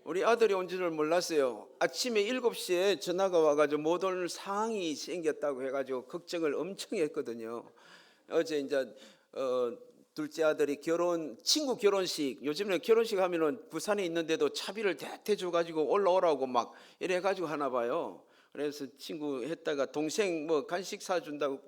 우리 아들이 온 줄을 몰랐어요. 아침에 7시에 전화가 와가지고 못 올 상황이 생겼다고 해가지고 걱정을 엄청 했거든요. 어제 이제 둘째 아들이 친구 결혼식, 요즘에 결혼식 하면은 부산에 있는데도 차비를 대대 줘가지고 올라오라고 막 이래가지고 하나 봐요. 그래서 친구 했다가 동생 뭐 간식 사준다고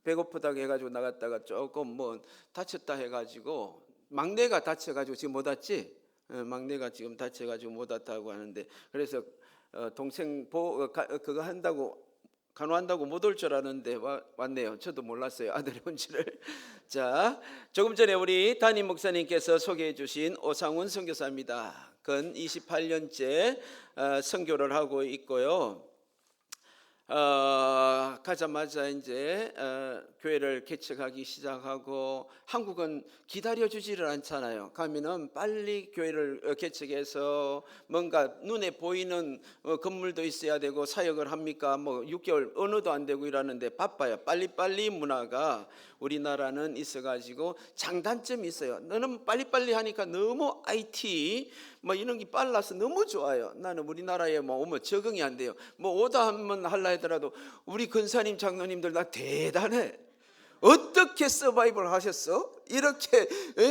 배고프다고 해가지고 나갔다가 조금 뭐 다쳤다 해가지고, 막내가 다쳐가지고 지금 못 왔지? 막내가 지금 다쳐가지고 못 왔다고 하는데, 그래서 동생 그거 한다고 간호한다고 못 올 줄 알았는데 왔네요. 저도 몰랐어요, 아들이 온지를. 자, 조금 전에 우리 담임 목사님께서 소개해 주신 오상훈 선교사입니다. 근 28년째 선교를 하고 있고요. 가자마자 이제 교회를 개척하기 시작하고, 한국은 기다려주지를 않잖아요. 가면은 빨리 교회를 개척해서 뭔가 눈에 보이는 건물도 있어야 되고 사역을 합니까? 뭐 6개월 언어도 안 되고 이러는데 바빠요. 빨리빨리 문화가 우리나라는 있어가지고 장단점이 있어요. 너는 빨리빨리 하니까 너무 IT 뭐 이런 게 빨라서 너무 좋아요. 나는 우리나라에 뭐 오면 적응이 안 돼요. 뭐 오다 한번 할라 하더라도 우리 근사님 장로님들 나 대단해. 어떻게 서바이벌 하셨어? 이렇게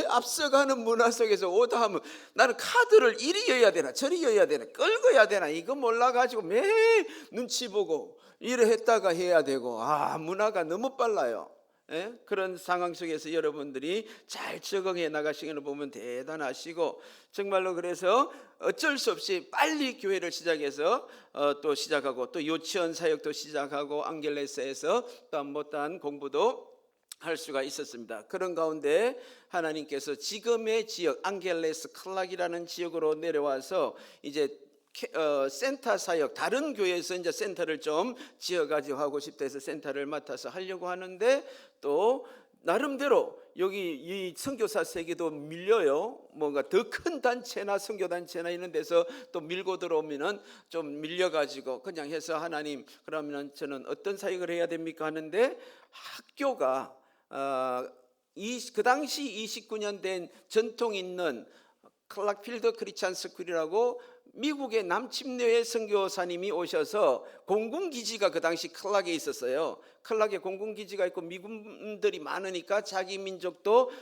앞서가는 문화 속에서 오다 하면 나는 카드를 이리 여야 되나 저리 여야 되나 끌고 해야 되나 이거 몰라가지고 매일 눈치 보고 이래 했다가 해야 되고, 문화가 너무 빨라요. 그런 상황 속에서 여러분들이 잘 적응해 나가시는 걸 보면 대단하시고, 정말로 그래서 어쩔 수 없이 빨리 교회를 시작해서 또 시작하고, 또 유치원 사역도 시작하고, 앙겔레스에서 또 못한 공부도 할 수가 있었습니다. 그런 가운데 하나님께서 지금의 지역 앙겔레스 클락이라는 지역으로 내려와서 이제 센터 사역, 다른 교회에서 이제 센터를 좀 지어가지고 하고 싶다 해서 센터를 맡아서 하려고 하는데, 또 나름대로 여기 이 선교사 세계도 밀려요. 뭔가 더 큰 단체나 선교 단체나 이런 데서 또 밀고 들어오면은 좀 밀려가지고 그냥 해서, 하나님 그러면 저는 어떤 사역을 해야 됩니까 하는데, 학교가 그 당시 29년 된 전통 있는 클락필드 크리스찬 스쿨이라고 미국의 남침내의 선교사님이 오셔서, 공군기지가 그 당시 클락에 있었어요. 클락에 공군기지가 있고 미군들이 많으니까 자기 민족도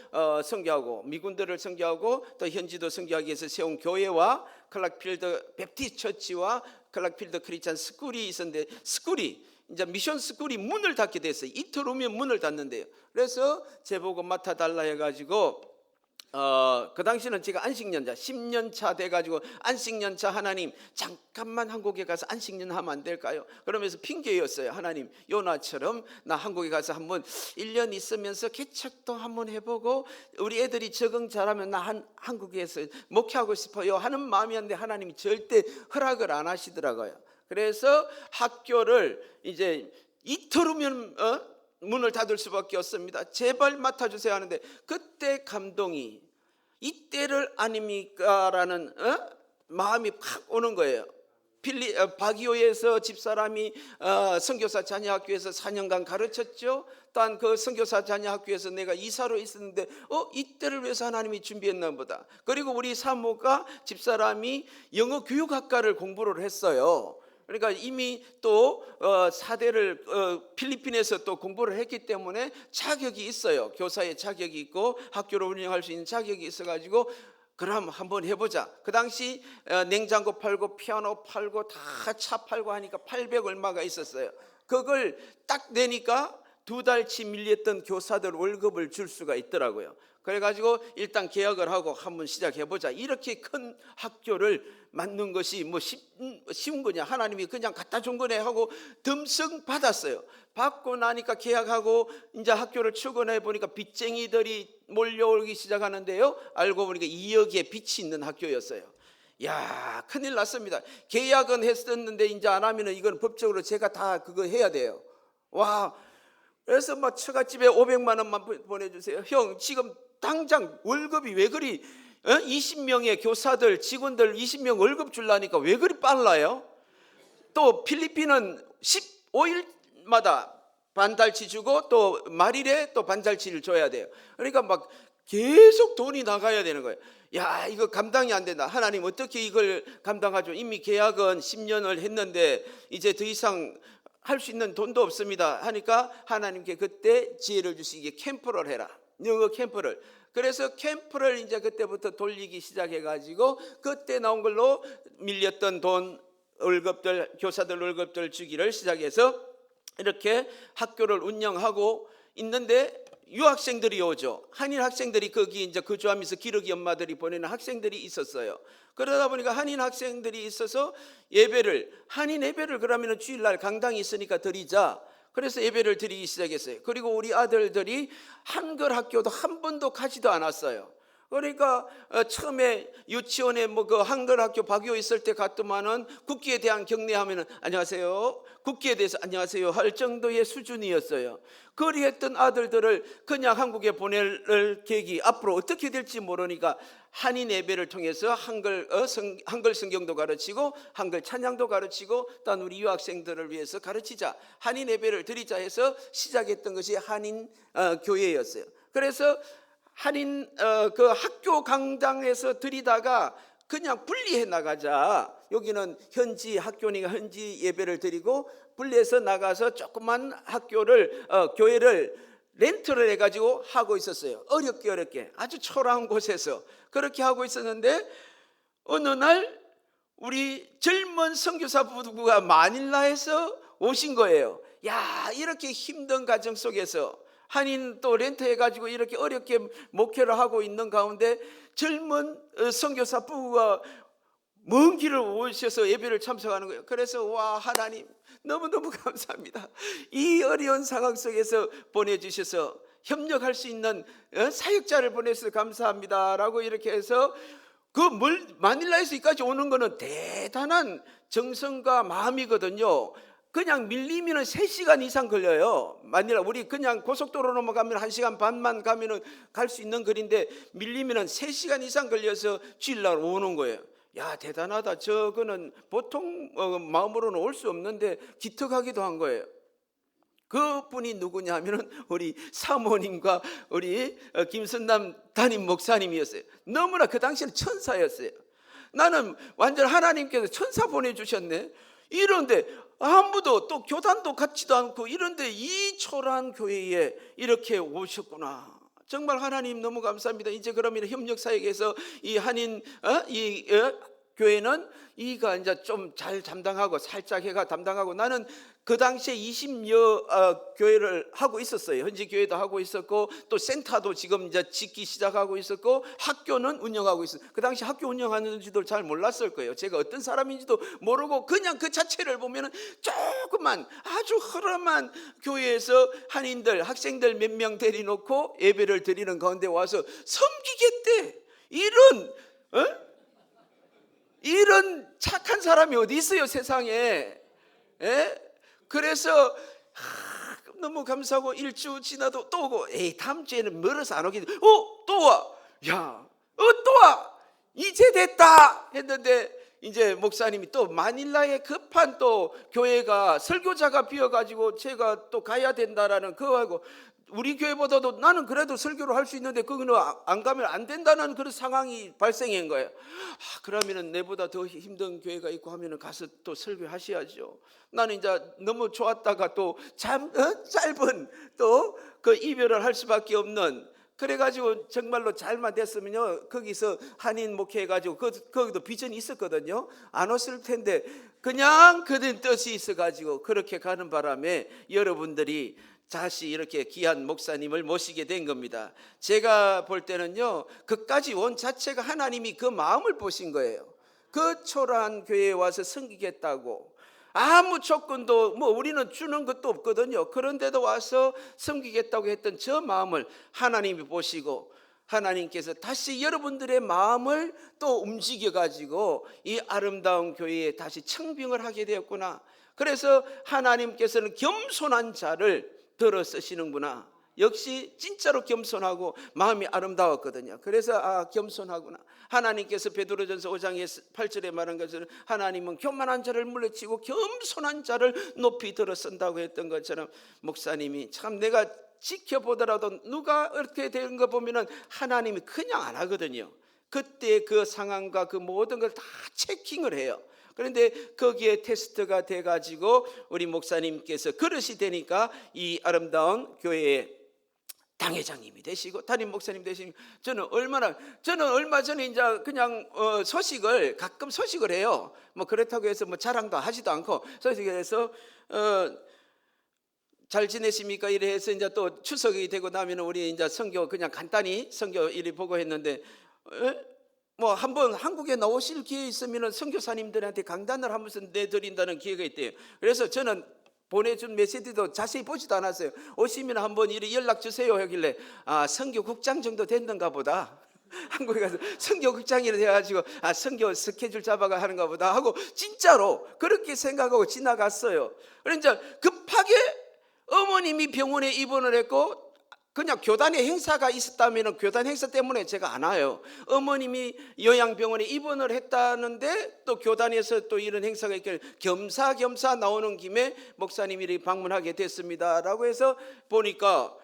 선교하고 미군들을 선교하고 또 현지도 선교하기 위해서 세운 교회와 클락필드 베프티스트 처치와 클락필드 크리스찬 스쿨이 있었는데, 스쿨이 이제 미션 스쿨이 문을 닫게 됐어요. 이틀 후면 문을 닫는데요. 그래서 제보고 맡아달라 해가지고 그 당시는 제가 안식년자 10년 차 돼가지고, 안식년차 하나님 잠깐만 한국에 가서 안식년 하면 안 될까요? 그러면서 핑계였어요. 하나님 요나처럼 나 한국에 가서 한번 1년 있으면서 개척도 한번 해보고 우리 애들이 적응 잘하면 나 한국에서 목회하고 싶어요 하는 마음이었는데, 하나님이 절대 허락을 안 하시더라고요. 그래서 학교를 이제 이틀 후면 문을 닫을 수밖에 없습니다. 제발 맡아주세요 하는데, 그때 감동이 이때를 아닙니까라는 마음이 팍 오는 거예요. 바기오에서 집사람이 선교사 자녀학교에서 4년간 가르쳤죠. 또 그 선교사 자녀학교에서 내가 이사로 있었는데 이때를 위해서 하나님이 준비했나 보다. 그리고 우리 사모가 집사람이 영어 교육학과를 공부를 했어요. 그러니까 이미 또 4대를 필리핀에서 또 공부를 했기 때문에 자격이 있어요. 교사의 자격이 있고 학교를 운영할 수 있는 자격이 있어가지고, 그럼 한번 해보자. 그 당시 냉장고 팔고 피아노 팔고 다 차 팔고 하니까 800 얼마가 있었어요. 그걸 딱 내니까 2달치 밀렸던 교사들 월급을 줄 수가 있더라고요. 그래가지고 일단 계약을 하고 한번 시작해보자. 이렇게 큰 학교를 만든 것이 뭐 쉬운 거냐, 하나님이 그냥 갖다 준 거네 하고 덤성 받았어요. 받고 나니까 계약하고 이제 학교를 출근해 보니까 빚쟁이들이 몰려오기 시작하는데요, 알고 보니까 2억의 빚이 있는 학교였어요. 야, 큰일 났습니다. 계약은 했었는데 이제 안 하면은 이건 법적으로 제가 다 그거 해야 돼요. 와, 그래서 막 처갓집에 500만 원만 보내주세요. 형, 지금 당장 월급이 왜 그리 20명의 교사들 직원들 20명 월급 줄라니까 왜 그리 빨라요? 또 필리핀은 15일마다 반달치 주고 또 말일에 또 반달치를 줘야 돼요. 그러니까 막 계속 돈이 나가야 되는 거예요. 야, 이거 감당이 안 된다. 하나님 어떻게 이걸 감당하죠? 이미 계약은 10년을 했는데 이제 더 이상 할 수 있는 돈도 없습니다 하니까 하나님께 그때 지혜를 주시기에 캠프를 해라. 영어 캠프를. 그래서 캠프를 이제 그때부터 돌리기 시작해 가지고 그때 나온 걸로 밀렸던 돈, 월급들, 교사들 월급들 주기를 시작해서 이렇게 학교를 운영하고 있는데 유학생들이 오죠. 한인 학생들이 거기 이제 거주하면서 기러기 엄마들이 보내는 학생들이 있었어요. 그러다 보니까 한인 학생들이 있어서 한인 예배를 그러면 주일날 강당이 있으니까 드리자. 그래서 예배를 드리기 시작했어요. 그리고 우리 아들들이 한글 학교도 한 번도 가지도 않았어요. 그러니까 처음에 유치원에 뭐 그 한글 학교 박요 있을 때 갔더만은 국기에 대한 경례하면은 안녕하세요, 국기에 대해서 안녕하세요 할 정도의 수준이었어요. 그리했던 아들들을 그냥 한국에 보낼 계획이 앞으로 어떻게 될지 모르니까 한인 예배를 통해서 한글 성경도 가르치고 한글 찬양도 가르치고 또 우리 유학생들을 위해서 가르치자, 한인 예배를 드리자 해서 시작했던 것이 한인 교회였어요. 그래서 한인 그 학교 강당에서 드리다가 그냥 분리해 나가자. 여기는 현지 학교니까 현지 예배를 드리고 분리해서 나가서 조그만 학교를 교회를 렌트를 해가지고 하고 있었어요. 어렵게 아주 초라한 곳에서 그렇게 하고 있었는데 어느 날 우리 젊은 선교사 부부가 마닐라에서 오신 거예요. 야, 이렇게 힘든 가정 속에서 한인 또 렌트해가지고 이렇게 어렵게 목회를 하고 있는 가운데 젊은 선교사 부부가 먼 길을 오셔서 예배를 참석하는 거예요. 그래서 와, 하나님 너무너무 감사합니다. 이 어려운 상황 속에서 보내주셔서 협력할 수 있는 사역자를 보내셔서 감사합니다라고 이렇게 해서 그 마닐라에서 여기까지 오는 거는 대단한 정성과 마음이거든요. 그냥 밀리면 3시간 이상 걸려요. 마닐라 우리 그냥 고속도로 넘어가면 1시간 반만 가면 갈 수 있는 거리인데 밀리면 3시간 이상 걸려서 주일날 오는 거예요. 야, 대단하다. 저거는 보통 마음으로는 올 수 없는데 기특하기도 한 거예요. 그분이 누구냐 하면은 우리 사모님과 우리 김선남 담임 목사님이었어요. 너무나 그 당시에는 천사였어요. 나는 완전 하나님께서 천사 보내주셨네. 이런데 아무도 또 교단도 같지도 않고 이런데 이 초라한 교회에 이렇게 오셨구나. 정말 하나님 너무 감사합니다. 이제 그러면 협력사역에서 이 한인 교회는 이가 이제 좀 잘 담당하고 살짝 해가 담당하고 나는 그 당시에 20여 교회를 하고 있었어요. 현지 교회도 하고 있었고 또 센터도 지금 이제 짓기 시작하고 있었고 학교는 운영하고 있어요. 그 당시 학교 운영하는지도 잘 몰랐을 거예요. 제가 어떤 사람인지도 모르고 그냥 그 자체를 보면은 조그만 아주 허름한 교회에서 한인들 학생들 몇 명 데려놓고 예배를 드리는 가운데 와서 섬기겠대. 이런 착한 사람이 어디 있어요 세상에. 그래서 너무 감사하고 일주 지나도 또 오고 다음 주에는 멀어서 안 오겠는데 또 와. 야, 또 와. 이제 됐다 했는데 이제 목사님이 또 마닐라에 급한 또 교회가 설교자가 비어가지고 제가 또 가야 된다라는 그거하고 우리 교회보다도 나는 그래도 설교를 할 수 있는데 그거는 안 가면 안 된다는 그런 상황이 발생한 거예요. 그러면은 내보다 더 힘든 교회가 있고 하면은 가서 또 설교하셔야죠. 나는 이제 너무 좋았다가 또 짧은 또 그 이별을 할 수밖에 없는. 그래가지고 정말로 잘만 됐으면요 거기서 한인 목회해가지고 거기도 비전이 있었거든요. 안 왔을 텐데 그냥 그런 뜻이 있어가지고 그렇게 가는 바람에 여러분들이 다시 이렇게 귀한 목사님을 모시게 된 겁니다. 제가 볼 때는요 그까지 온 자체가 하나님이 그 마음을 보신 거예요. 그 초라한 교회에 와서 섬기겠다고 아무 조건도 뭐 우리는 주는 것도 없거든요. 그런데도 와서 섬기겠다고 했던 저 마음을 하나님이 보시고 하나님께서 다시 여러분들의 마음을 또 움직여 가지고 이 아름다운 교회에 다시 청빙을 하게 되었구나. 그래서 하나님께서는 겸손한 자를 들어 쓰시는구나. 역시 진짜로 겸손하고 마음이 아름다웠거든요. 그래서 겸손하구나. 하나님께서 베드로전서 5장 8절에 말한 것처럼 하나님은 교만한 자를 물리치고 겸손한 자를 높이 들어 쓴다고 했던 것처럼 목사님이 참 내가 지켜보더라도 누가 이렇게 되는 거 보면은 하나님이 그냥 안 하거든요. 그때 그 상황과 그 모든 걸 다 체킹을 해요. 그런데 거기에 테스트가 돼가지고 우리 목사님께서 그릇이 되니까 이 아름다운 교회의 당회장님이 되시고 담임 목사님 되시니 저는 얼마 전에 이제 그냥 가끔 소식을 해요. 뭐 그렇다고 해서 뭐 자랑도 하지도 않고 소식을 해서 잘 지내십니까? 이래 해서 이제 또 추석이 되고 나면 우리 이제 선교 그냥 간단히 선교 일이 보고 했는데 뭐 한번 한국에 나오실 기회 있으면 선교사님들한테 강단을 하면서 내드린다는 기회가 있대요. 그래서 저는 보내준 메시지도 자세히 보지도 않았어요. 오시면 한번 이리 연락 주세요 하길래 선교국장 정도 됐는가 보다. 한국에 가서 선교국장이 돼가지고 선교 스케줄 잡아가 하는가 보다 하고 진짜로 그렇게 생각하고 지나갔어요. 그러니까 급하게 어머님이 병원에 입원을 했고 그냥 교단의 행사가 있었다면 교단 행사 때문에 제가 안 와요. 어머님이 요양병원에 입원을 했다는데 또 교단에서 또 이런 행사가 있길래 겸사겸사 나오는 김에 목사님이 방문하게 됐습니다 라고 해서 보니까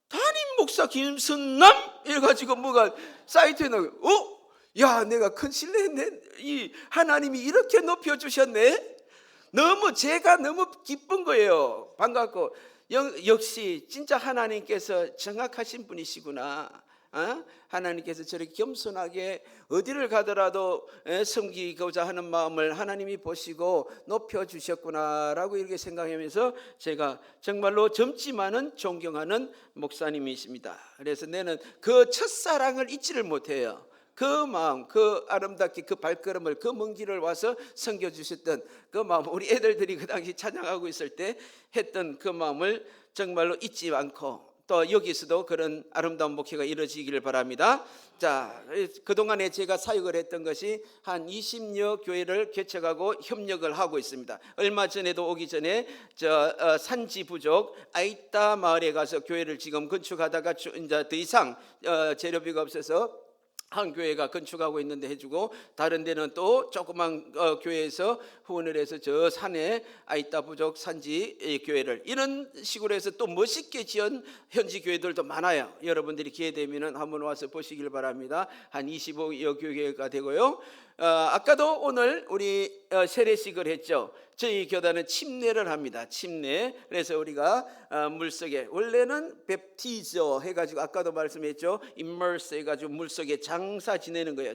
담임 목사 김선남 이래가지고 뭐가 사이트에는 야 내가 큰 실례했네. 이 하나님이 이렇게 높여주셨네. 제가 너무 기쁜 거예요. 반갑고 역시 진짜 하나님께서 정확하신 분이시구나. 하나님께서 저렇게 겸손하게 어디를 가더라도 섬기고자 하는 마음을 하나님이 보시고 높여주셨구나라고 이렇게 생각하면서 제가 정말로 젊지만은 존경하는 목사님이십니다. 그래서 나는 그 첫사랑을 잊지를 못해요. 그 마음, 그 아름답게 그 발걸음을 그 먼 길을 와서 섬겨주셨던 그 마음, 우리 애들이 그 당시 찬양하고 있을 때 했던 그 마음을 정말로 잊지 않고 또 여기서도 그런 아름다운 목회가 이루어지기를 바랍니다. 자, 그동안에 제가 사역을 했던 것이 한 20여 교회를 개척하고 협력을 하고 있습니다. 얼마 전에도 오기 전에 산지 부족 아이따 마을에 가서 교회를 지금 건축하다가 이제 더 이상 재료비가 없어서 한 교회가 건축하고 있는데 해주고 다른 데는 또 조그만 교회에서 후원을 해서 저 산에 아이따 부족 산지 교회를 이런 식으로 해서 또 멋있게 지은 현지 교회들도 많아요. 여러분들이 기회 되면 한번 와서 보시길 바랍니다. 한 25여 교회가 되고요. 아까도 오늘 우리 세례식을 했죠. 저희 교단은 침례를 합니다. 침례. 그래서 우리가 물속에 원래는 베프티저 해가지고 아까도 말씀했죠. immerse 해가지고 물속에 장사 지내는 거예요.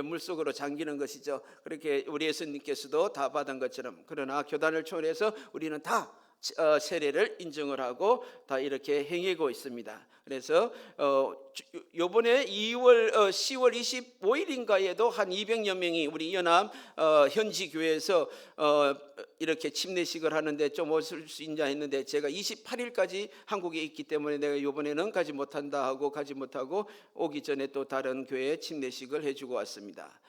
물속으로 잠기는 것이죠. 그렇게 우리 예수님께서도 다 받은 것처럼. 그러나 교단을 초월해서 우리는 다 세례를 인정을 하고 다 이렇게 행하고 있습니다. 그래서 요번에 10월 25일인가에도 한 200여 명이 우리 연암 현지 교회에서 이렇게 침례식을 하는데 좀 오실 수 있냐 했는데 제가 28일까지 한국에 있기 때문에 내가 요번에는 가지 못한다 하고 가지 못하고 오기 전에 또 다른 교회에 침례식을 해주고 왔습니다.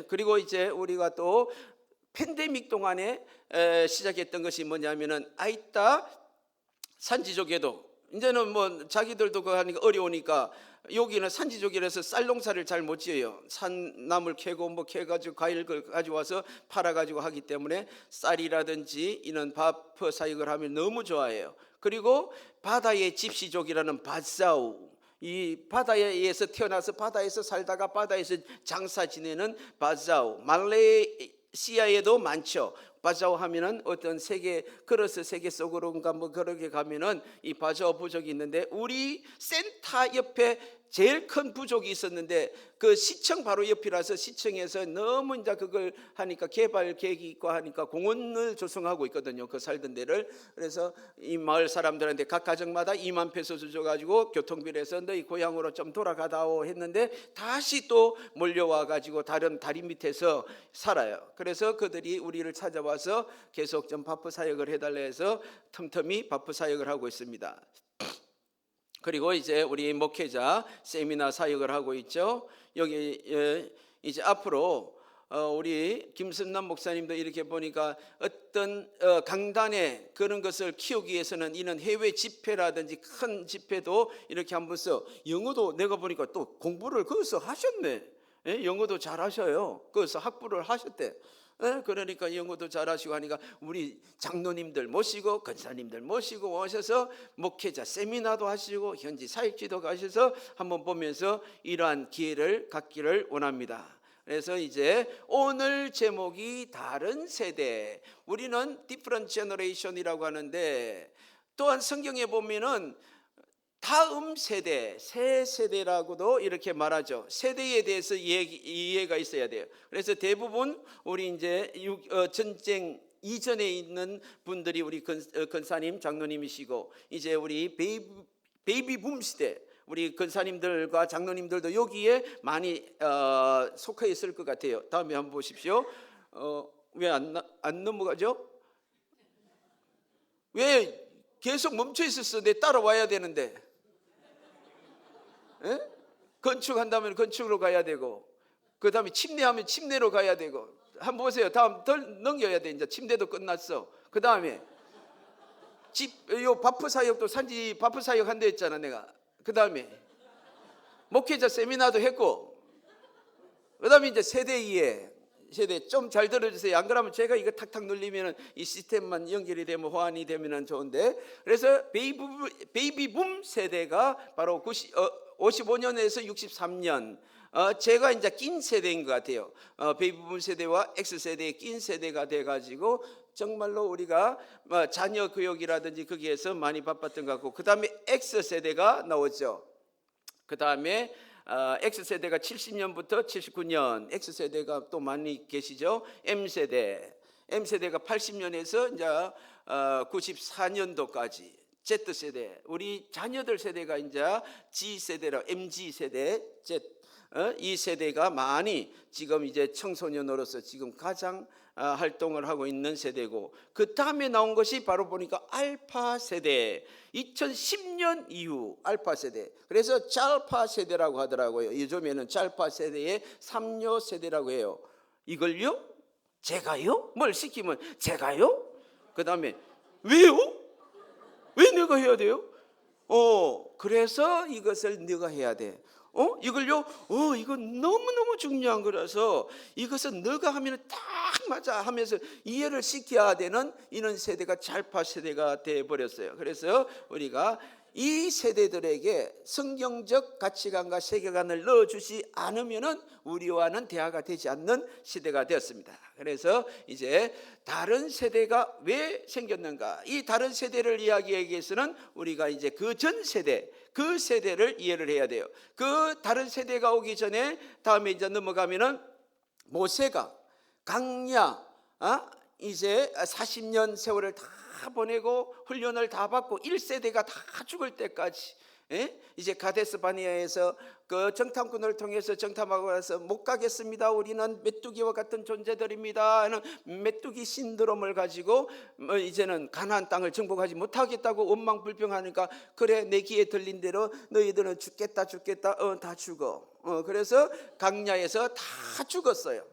그리고 이제 우리가 또 팬데믹 동안에 시작했던 것이 뭐냐면은 아이따 산지족에도 이제는 뭐 자기들도 그거 하니까 어려우니까 여기는 산지족이라서 쌀 농사를 잘 못 지어요. 산나물 캐고 뭐 캐가지고 과일을 가져와서 팔아가지고 하기 때문에 쌀이라든지 이런 밥 사육을 하면 너무 좋아해요. 그리고 바다의 집시족이라는 바사우 이 바다에서 태어나서 바다에서 살다가 바다에서 장사 지내는 바사우 말레이시아에도 많죠. 바자오 하면은 어떤 세계 속으로인가 뭐 그렇게 가면은 이 바자오 부족이 있는데 우리 센터 옆에 제일 큰 부족이 있었는데 그 시청 바로 옆이라서 시청에서 너무 이제 그걸 하니까 개발 계획이 있고 하니까 공원을 조성하고 있거든요. 그 살던 데를. 그래서 이 마을 사람들한테 각 가정마다 2만 페소 줘가지고 교통비를 해서 너희 고향으로 좀 돌아가다오 했는데 다시 또 몰려와 가지고 다른 다리 밑에서 살아요. 그래서 그들이 우리를 찾아와서 계속 좀 바프 사역을 해달라 해서 틈틈이 바프 사역을 하고 있습니다. 그리고 이제 우리 목회자 세미나 사역을 하고 있죠. 여기 이제 앞으로 우리 김선남 목사님도 이렇게 보니까 어떤 강단에 그런 것을 키우기 위해서는 이런 해외 집회라든지 큰 집회도 이렇게 하면서 영어도 내가 보니까 또 공부를 거기서 하셨네. 예? 영어도 잘하셔요. 그래서 학부를 하셨대. 예? 그러니까 영어도 잘하시고 하니까 우리 장로님들 모시고 권사님들 모시고 오셔서 목회자 세미나도 하시고 현지 사역지도 가셔서 한번 보면서 이러한 기회를 갖기를 원합니다. 그래서 이제 오늘 제목이 다른 세대, 우리는 different generation이라고 하는데, 또한 성경에 보면은 다음 세대, 새 세대라고도 이렇게 말하죠. 세대에 대해서 이해가 있어야 돼요. 그래서 대부분 우리 이제 전쟁 이전에 있는 분들이 우리 권사님, 장로님이시고, 이제 우리 베이비 붐 시대, 우리 권사님들과 장로님들도 여기에 많이 속해 있을 것 같아요. 다음에 한번 보십시오. 왜 안 넘어가죠? 왜 계속 멈춰 있었어? 내 따라와야 되는데. 에? 건축한다면 건축으로 가야 되고, 그 다음에 침례하면 침례로 가야 되고. 한번 보세요. 다음 덜 넘겨야 돼. 이제 침례도 끝났어. 그 다음에 요 바프 사역도 산지 바프 사역 한다 했잖아 내가. 그 다음에 목회자 세미나도 했고, 그 다음에 이제 세대 이해. 세대 좀 잘 들어주세요. 안 그러면 제가 이거 탁탁 눌리면 이 시스템만 연결이 되면 호환이 되면 좋은데, 그래서 베이비붐 세대가 바로 55년에서 63년, 제가 이제 낀 세대인 것 같아요. 베이비붐 세대와 X세대의 낀 세대가 돼가지고 정말로 우리가 자녀 교육이라든지 거기에서 많이 바빴던 것 같고, 그 다음에 X세대가 나오죠. 그 다음에 X세대가 70년부터 79년, X세대가 또 많이 계시죠. M세대가 80년에서 이제 94년도까지 Z세대, 우리 자녀들 세대가 이제 G세대라, MG세대, 이 세대가 많이 지금 이제 청소년으로서 지금 가장 활동을 하고 있는 세대고, 그 다음에 나온 것이 바로 보니까 알파 세대, 2010년 이후 알파 세대. 그래서 짤파 세대라고 하더라고요. 요즘에는 짤파 세대의 3녀 세대라고 해요. 이걸요? 제가요? 뭘 시키면 제가요? 그 다음에 왜요? 왜 내가 해야 돼요? 그래서 이것을 네가 해야 돼. 이걸요? 이건 너무너무 중요한 거라서 이것은 너가 하면 딱 맞아 하면서 이해를 시켜야 되는 이런 세대가 짤파 세대가 되어버렸어요. 그래서 우리가 이 세대들에게 성경적 가치관과 세계관을 넣어주지 않으면은 우리와는 대화가 되지 않는 시대가 되었습니다. 그래서 이제 다른 세대가 왜 생겼는가, 이 다른 세대를 이야기하기 위해서는 우리가 이제 그 전 세대, 그 세대를 이해를 해야 돼요. 그 다른 세대가 오기 전에 다음에 이제 넘어가면은 모세가 강야, 이제 40년 세월을 다 보내고 훈련을 다 받고 1세대가 다 죽을 때까지, 이제 가데스 바네아에서 그 정탐꾼을 통해서 정탐하고 나서 못 가겠습니다, 우리는 메뚜기와 같은 존재들입니다 하는 메뚜기 신드롬을 가지고 이제는 가나안 땅을 정복하지 못하겠다고 원망불평하니까, 그래 내 귀에 들린 대로 너희들은 죽겠다 다 죽어. 그래서 강야에서 다 죽었어요.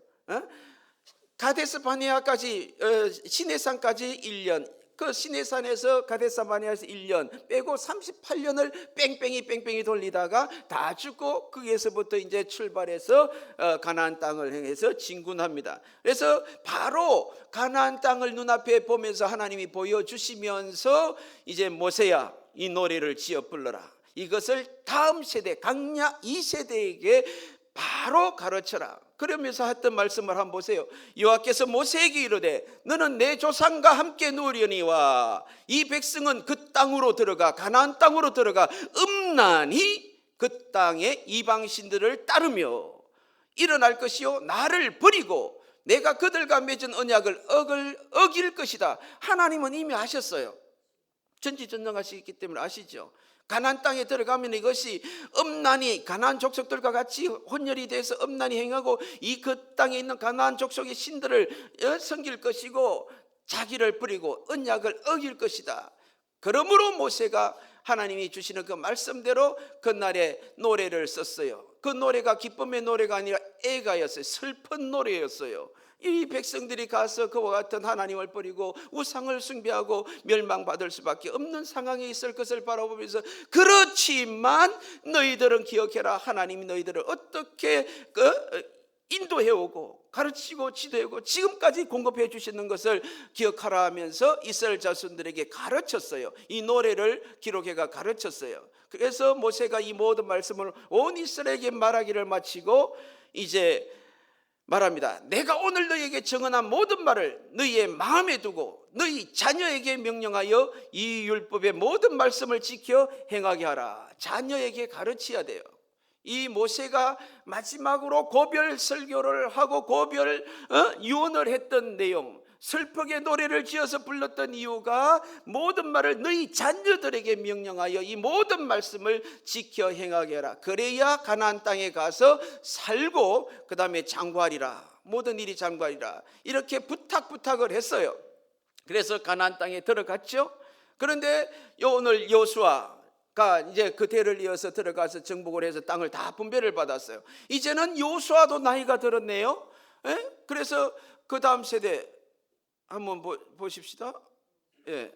가데스 바네아까지, 시내산까지 1년, 그 시내산에서 가데스 바네아에서 1년 빼고 38년을 뺑뺑이 돌리다가 다 죽고, 거기에서부터 이제 출발해서 가나안 땅을 향해서 진군합니다. 그래서 바로 가나안 땅을 눈앞에 보면서 하나님이 보여주시면서 이제 모세야 이 노래를 지어 불러라, 이것을 다음 세대 강야 2세대에게 바로 가르쳐라. 그러면서 했던 말씀을 한번 보세요. 여호와께서 모세에게 이르되 너는 내 조상과 함께 누리려니와 이 백성은 그 땅으로 들어가, 가나안 땅으로 들어가 음란히 그 땅의 이방신들을 따르며 일어날 것이요 나를 버리고 내가 그들과 맺은 언약을 어길 것이다. 하나님은 이미 아셨어요. 전지전능하시기 때문에 아시죠. 가나안 땅에 들어가면 이것이 음란히 가나안 족속들과 같이 혼혈이 돼서 음란히 행하고 이 그 땅에 있는 가나안 족속의 신들을 섬길 것이고 자기를 버리고 언약을 어길 것이다. 그러므로 모세가 하나님이 주시는 그 말씀대로 그날에 노래를 썼어요. 그 노래가 기쁨의 노래가 아니라 애가였어요. 슬픈 노래였어요. 이 백성들이 가서 그와 같은 하나님을 버리고 우상을 숭배하고 멸망받을 수밖에 없는 상황에 있을 것을 바라보면서, 그렇지만 너희들은 기억해라, 하나님이 너희들을 어떻게 인도해오고 가르치고 지도해오고 지금까지 공급해 주시는 것을 기억하라 하면서 이스라엘 자손들에게 가르쳤어요. 이 노래를 기록해가 가르쳤어요. 그래서 모세가 이 모든 말씀을 온 이스라엘에게 말하기를 마치고 이제 말합니다. 내가 오늘 너희에게 정언한 모든 말을 너희의 마음에 두고 너희 자녀에게 명령하여 이 율법의 모든 말씀을 지켜 행하게 하라. 자녀에게 가르쳐야 돼요. 이 모세가 마지막으로 고별 설교를 하고 고별 유언을 했던 내용, 슬프게 노래를 지어서 불렀던 이유가 모든 말을 너희 자녀들에게 명령하여 이 모든 말씀을 지켜 행하게 하라. 그래야 가나안 땅에 가서 살고 그 다음에 장구하리라. 모든 일이 장구하리라. 이렇게 부탁을 했어요. 그래서 가나안 땅에 들어갔죠. 그런데 오늘 여호수아가 이제 그 대를 이어서 들어가서 정복을 해서 땅을 다 분배를 받았어요. 이제는 여호수아도 나이가 들었네요. 그래서 그 다음 세대 한번 보십시다. 예.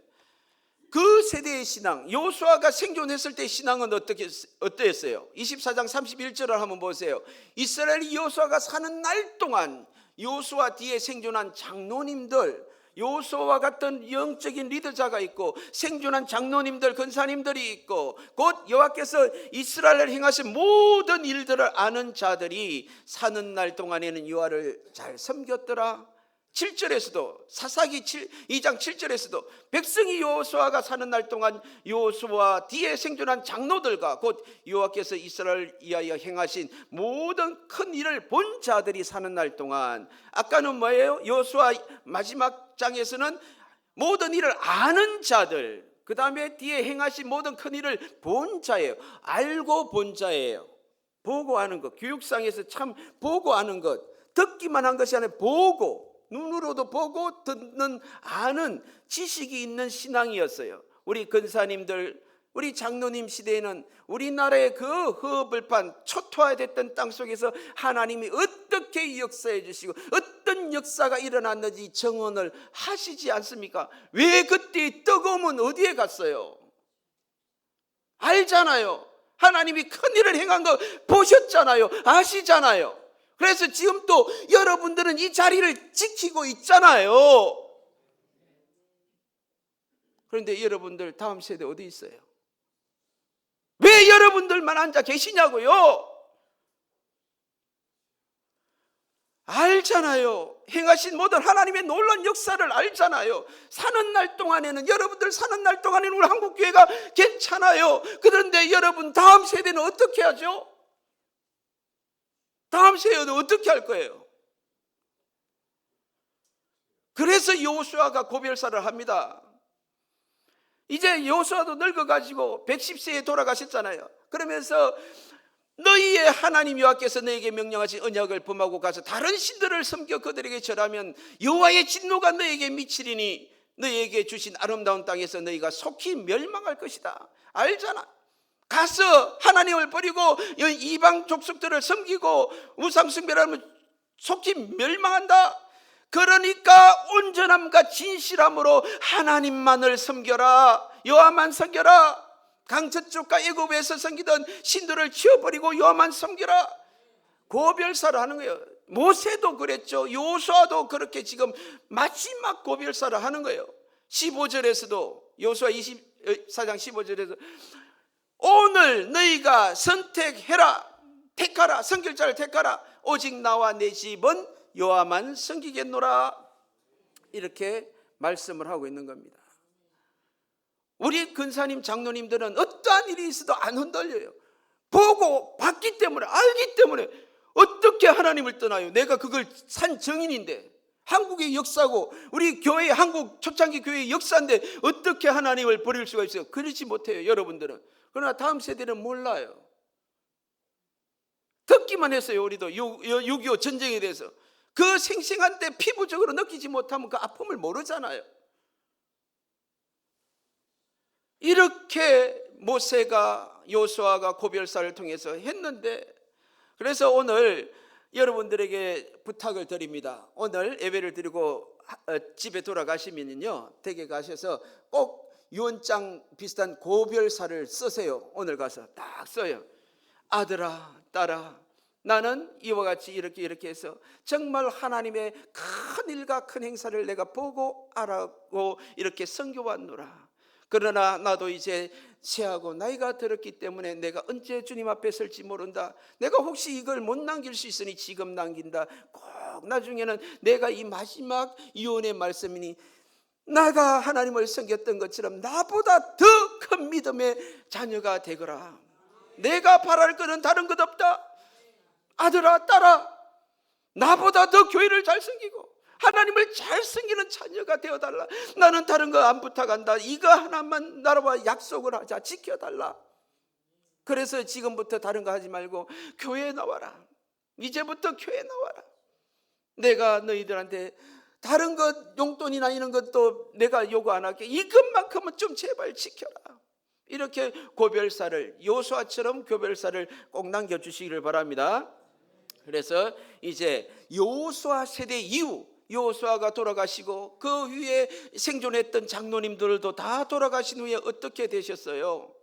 그 세대의 신앙, 여호수아가 생존했을 때 신앙은 어떠했어요? 24장 31절을 한번 보세요. 이스라엘이 여호수아가 사는 날 동안 여호수아 뒤에 생존한 장로님들, 여호수아와 같은 영적인 리더자가 있고 생존한 장로님들, 권사님들이 있고 곧 여호와께서 이스라엘을 행하신 모든 일들을 아는 자들이 사는 날 동안에는 여호와를 잘 섬겼더라. 7절에서도 사사기 2장 7절에서도 백성이 여호수아가 사는 날 동안 여호수아 뒤에 생존한 장로들과 곧 여호와께서 이스라엘을 위하여 행하신 모든 큰 일을 본 자들이 사는 날 동안, 아까는 뭐예요? 여호수아 마지막 장에서는 모든 일을 아는 자들, 그 다음에 뒤에 행하신 모든 큰 일을 본 자예요. 알고 본 자예요. 보고 아는 것, 교육상에서 참 보고 아는 것, 듣기만 한 것이 아니라 보고, 눈으로도 보고 듣는 아는 지식이 있는 신앙이었어요. 우리 권사님들, 우리 장로님 시대에는 우리나라의 그 허허벌판 초토화됐던 땅 속에서 하나님이 어떻게 역사해 주시고 어떤 역사가 일어났는지 정언을 하시지 않습니까? 왜 그때 뜨거우면 어디에 갔어요? 알잖아요. 하나님이 큰일을 행한 거 보셨잖아요. 아시잖아요. 그래서 지금 또 여러분들은 이 자리를 지키고 있잖아요. 그런데 여러분들 다음 세대 어디 있어요? 왜 여러분들만 앉아 계시냐고요? 알잖아요. 행하신 모든 하나님의 놀라운 역사를 알잖아요. 사는 날 동안에는, 여러분들 사는 날 동안에는 우리 한국교회가 괜찮아요. 그런데 여러분 다음 세대는 어떻게 하죠? 다음 세대는 어떻게 할 거예요? 그래서 여호수아가 고별사를 합니다. 이제 여호수아도 늙어가지고 110세에 돌아가셨잖아요. 그러면서 너희의 하나님 여호와께서 너에게 명령하신 언약을 범하고 가서 다른 신들을 섬겨 그들에게 절하면 여호와의 진노가 너에게 미치리니 너희에게 주신 아름다운 땅에서 너희가 속히 멸망할 것이다. 알잖아. 가서 하나님을 버리고 이방 족속들을 섬기고 우상 숭배를 하면 속히 멸망한다. 그러니까 온전함과 진실함으로 하나님만을 섬겨라. 여호와만 섬겨라. 강저쪽과 애굽에서 섬기던 신들을 치워버리고 여호와만 섬겨라. 고별사를 하는 거예요. 모세도 그랬죠. 여호수아도 그렇게 지금 마지막 고별사를 하는 거예요. 15절에서도 여호수아 24장 15절에서 오늘 너희가 선택해라, 택하라, 섬길 자를 택하라. 오직 나와 내 집은 여호와만 섬기겠노라. 이렇게 말씀을 하고 있는 겁니다. 우리 근사님 장로님들은 어떠한 일이 있어도 안 흔들려요. 보고 봤기 때문에, 알기 때문에. 어떻게 하나님을 떠나요? 내가 그걸 산 증인인데, 한국의 역사고 우리 교회, 한국 초창기 교회의 역사인데 어떻게 하나님을 버릴 수가 있어요? 그렇지 못해요, 여러분들은. 그러나 다음 세대는 몰라요. 듣기만 했어요. 우리도 6.25 전쟁에 대해서 그 생생한 때 피부적으로 느끼지 못하면 그 아픔을 모르잖아요. 이렇게 모세가 여호수아가 고별사를 통해서 했는데, 그래서 오늘 여러분들에게 부탁을 드립니다. 오늘 예배를 드리고 집에 돌아가시면요, 댁에 가셔서 꼭 유언장 비슷한 고별사를 쓰세요. 오늘 가서 딱 써요. 아들아, 딸아, 나는 이와 같이 이렇게 해서 정말 하나님의 큰 일과 큰 행사를 내가 보고 알았고 이렇게 섬겨왔노라. 그러나 나도 이제 세하고 나이가 들었기 때문에 내가 언제 주님 앞에 설지 모른다. 내가 혹시 이걸 못 남길 수 있으니 지금 남긴다. 꼭 나중에는 내가 이 마지막 유언의 말씀이니 내가 하나님을 섬겼던 것처럼 나보다 더 큰 믿음의 자녀가 되거라. 내가 바랄 것은 다른 것 없다. 아들아, 딸아, 나보다 더 교회를 잘 섬기고 하나님을 잘 섬기는 자녀가 되어달라. 나는 다른 거 안 부탁한다. 이거 하나만 나라와 약속을 하자. 지켜달라. 그래서 지금부터 다른 거 하지 말고 교회에 나와라. 이제부터 교회에 나와라. 내가 너희들한테 다른 것 용돈이나 이런 것도 내가 요구 안 할게. 이것만큼은 좀 제발 지켜라. 이렇게 고별사를, 여호수아처럼 고별사를 꼭 남겨주시기를 바랍니다. 그래서 이제 여호수아 세대 이후 여호수아가 돌아가시고 그 후에 생존했던 장로님들도 다 돌아가신 후에 어떻게 되셨어요?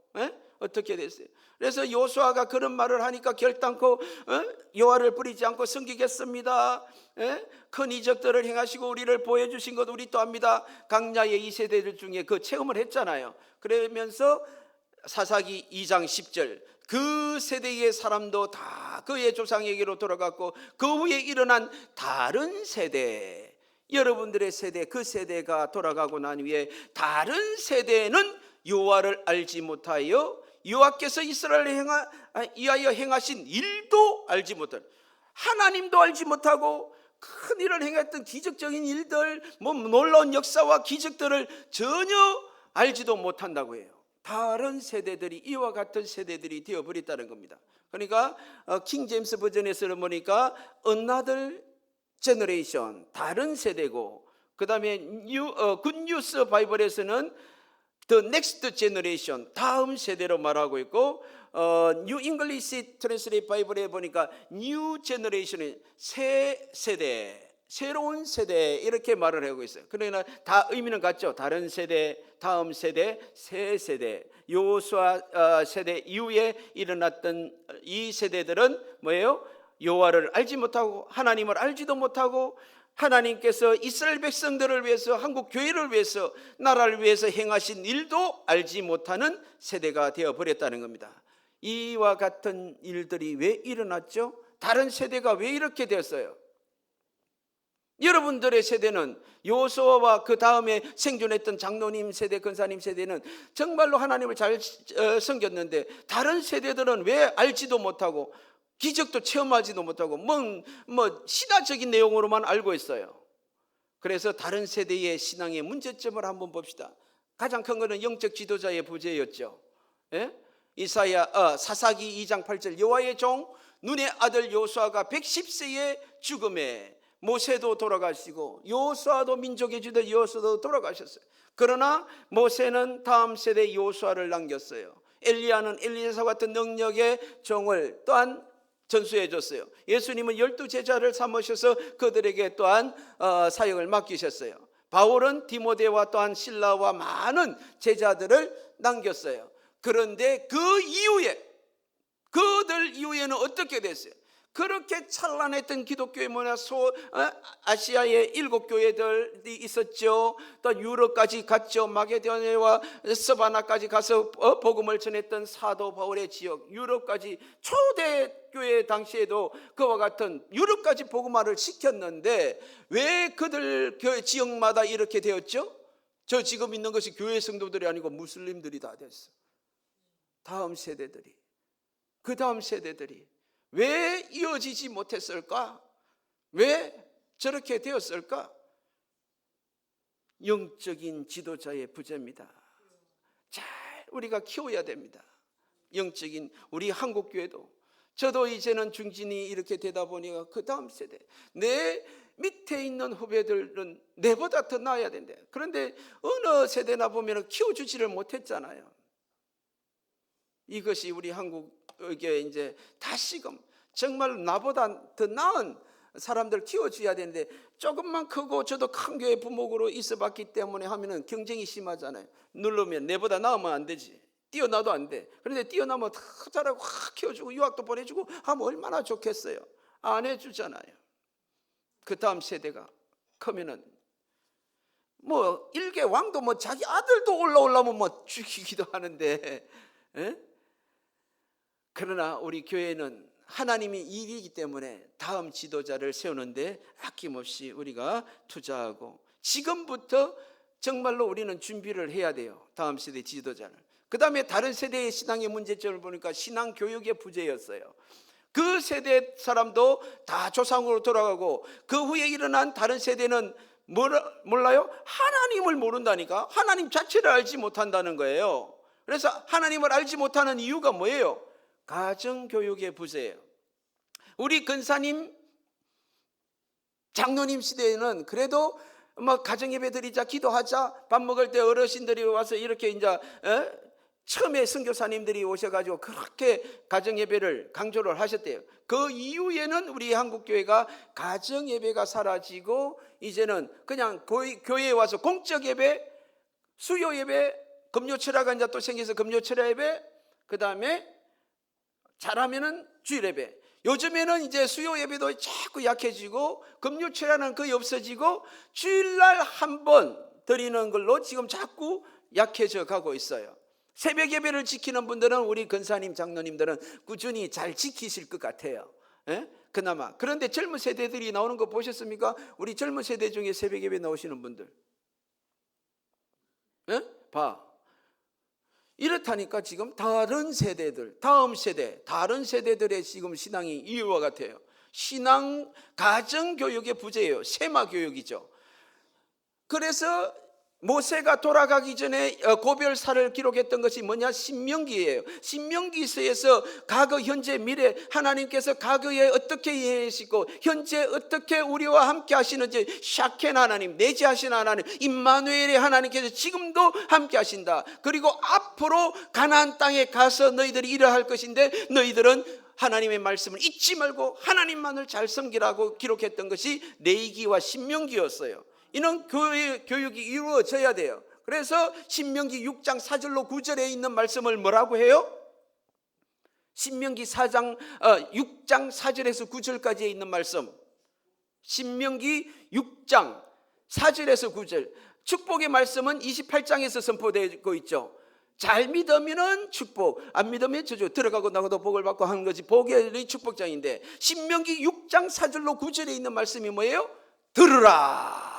어떻게 됐어요? 그래서 여호수아가 그런 말을 하니까 결단코 여호와를 부리지 않고 섬기겠습니다. 큰 이적들을 행하시고 우리를 보여주신 것 우리 또 압니다. 강야의 이 세대들 중에 그 체험을 했잖아요. 그러면서 사사기 2장 10절 그 세대의 사람도 다 그의 조상에게로 돌아갔고 그 후에 일어난 다른 세대, 여러분들의 세대, 그 세대가 돌아가고 난 후에 다른 세대는 여호와를 알지 못하여 여호와께서 이스라엘에 이하여 행하신 일도 알지 못한, 하나님도 알지 못하고 큰 일을 행했던 기적적인 일들, 놀라운 역사와 기적들을 전혀 알지도 못한다고 해요. 다른 세대들이, 이와 같은 세대들이 되어버렸다는 겁니다. 그러니까 킹 제임스 버전에서는 보니까 another generation, 다른 세대고, 그 다음에 굿뉴스 바이블에서는 the next generation, 다음 세대로 말하고 있고, 뉴 잉글리시 트랜스레이트 바이블에 보니까 new generation, 새 세대, 새로운 세대 이렇게 말을 하고 있어요. 그러나 다 의미는 같죠. 다른 세대, 다음 세대, 새 세대. 여호수아 세대 이후에 일어났던 이 세대들은 뭐예요? 여호와를 알지 못하고 하나님을 알지도 못하고 하나님께서 이스라엘 백성들을 위해서, 한국 교회를 위해서, 나라를 위해서 행하신 일도 알지 못하는 세대가 되어버렸다는 겁니다. 이와 같은 일들이 왜 일어났죠? 다른 세대가 왜 이렇게 됐어요? 여러분들의 세대는, 여호수아와 그 다음에 생존했던 장로님 세대, 권사님 세대는 정말로 하나님을 잘 섬겼는데 다른 세대들은 왜 알지도 못하고 기적도 체험하지도 못하고 신화적인 내용으로만 알고 있어요. 그래서 다른 세대의 신앙의 문제점을 한번 봅시다. 가장 큰 것은 영적 지도자의 부재였죠. 사사기 2장 8절 여호와의 종 눈의 아들 여호수아가 110세의 죽음에 모세도 돌아가시고 여호수아도 민족의 주도 여호수아도 돌아가셨어요. 그러나 모세는 다음 세대 여호수아를 남겼어요. 엘리야는 엘리야와 같은 능력의 종을 또한 전수해 줬어요. 예수님은 12제자를 삼으셔서 그들에게 또한 사역을 맡기셨어요. 바울은 디모데와 또한 실라와 많은 제자들을 남겼어요. 그런데 그 이후에, 그들 이후에는 어떻게 됐어요? 그렇게 찬란했던 기독교의 문화, 아시아의 7교회들이 있었죠. 또 유럽까지 갔죠. 마게도냐와 스바나까지 가서 복음을 전했던 사도 바울의 지역, 유럽까지, 초대교회 당시에도 그와 같은 유럽까지 복음화를 시켰는데 왜 그들 교회 지역마다 이렇게 되었죠? 저 지금 있는 것이 교회 성도들이 아니고 무슬림들이 다 됐어. 다음 세대들이, 그 다음 세대들이 왜 이어지지 못했을까? 왜 저렇게 되었을까? 영적인 지도자의 부재입니다. 잘 우리가 키워야 됩니다. 영적인, 우리 한국교회도, 저도 이제는 중진이 이렇게 되다 보니까 그 다음 세대, 내 밑에 있는 후배들은 내보다 더 나아야 된대. 그런데 어느 세대나 보면 키워주지를 못했잖아요. 이것이 우리 한국에 이제 다시금 정말 나보다 더 나은 사람들 키워줘야 되는데 조금만 크고 저도 큰 교회 부목으로 있어봤기 때문에 하면은 경쟁이 심하잖아요. 누르면 내보다 나으면 안 되지. 뛰어나도 안 돼. 그런데 뛰어나면 더 잘하고 확 키워주고 유학도 보내주고 하면 얼마나 좋겠어요. 안 해주잖아요. 그 다음 세대가 크면은 뭐 일개 왕도 뭐 자기 아들도 올라오려면 뭐 죽이기도 하는데, 에? 그러나 우리 교회는 하나님이 일이기 때문에 다음 지도자를 세우는데 아낌없이 우리가 투자하고 지금부터 정말로 우리는 준비를 해야 돼요. 다음 세대 지도자를. 그 다음에 다른 세대의 신앙의 문제점을 보니까 신앙 교육의 부재였어요. 그 세대 사람도 다 조상으로 돌아가고 그 후에 일어난 다른 세대는 몰라요? 하나님을 모른다니까. 하나님 자체를 알지 못한다는 거예요. 그래서 하나님을 알지 못하는 이유가 뭐예요? 가정교육의 부재예요. 우리 근사님 장로님 시대에는 그래도 뭐 가정예배 드리자, 기도하자, 밥 먹을 때 어르신들이 와서 이렇게 이제 처음에 선교사님들이 오셔가지고 그렇게 가정예배를 강조를 하셨대요. 그 이후에는 우리 한국교회가 가정예배가 사라지고 이제는 그냥 교회에 와서 공적예배, 수요예배, 금요철야가 이제 또 생겨서 금요철야예배, 그 다음에 잘하면은 주일예배. 요즘에는 이제 수요예배도 자꾸 약해지고 금요철야는 거의 없어지고 주일날 한 번 드리는 걸로 지금 자꾸 약해져 가고 있어요. 새벽 예배를 지키는 분들은 우리 근사님 장로님들은 꾸준히 잘 지키실 것 같아요. 그나마. 그런데 젊은 세대들이 나오는 거 보셨습니까? 우리 젊은 세대 중에 새벽 예배 나오시는 분들 봐. 이렇다니까 지금 다른 세대들, 다음 세대, 다른 세대들의 지금 신앙이 이와 같아요. 신앙 가정교육의 부재예요. 세마교육이죠. 그래서 모세가 돌아가기 전에 고별사를 기록했던 것이 뭐냐? 신명기예요. 신명기서에서 과거, 현재, 미래 하나님께서 과거에 어떻게 이해하시고 현재 어떻게 우리와 함께 하시는지 샤켄 하나님, 내재하신 하나님, 임마누엘의 하나님께서 지금도 함께 하신다. 그리고 앞으로 가나안 땅에 가서 너희들이 일을 할 것인데 너희들은 하나님의 말씀을 잊지 말고 하나님만을 잘 섬기라고 기록했던 것이 레위기와 신명기였어요. 이런 교육이 이루어져야 돼요. 그래서 신명기 6장 4절로 9절에 있는 말씀을 뭐라고 해요? 신명기 6장 4절에서 9절까지에 있는 말씀, 신명기 6장 4절에서 9절. 축복의 말씀은 28장에서 선포되고 있죠. 잘 믿으면 축복, 안 믿으면 저주. 들어가고 나가도 복을 받고 하는 것이 복의 축복장인데 신명기 6장 4절로 9절에 있는 말씀이 뭐예요? 들으라,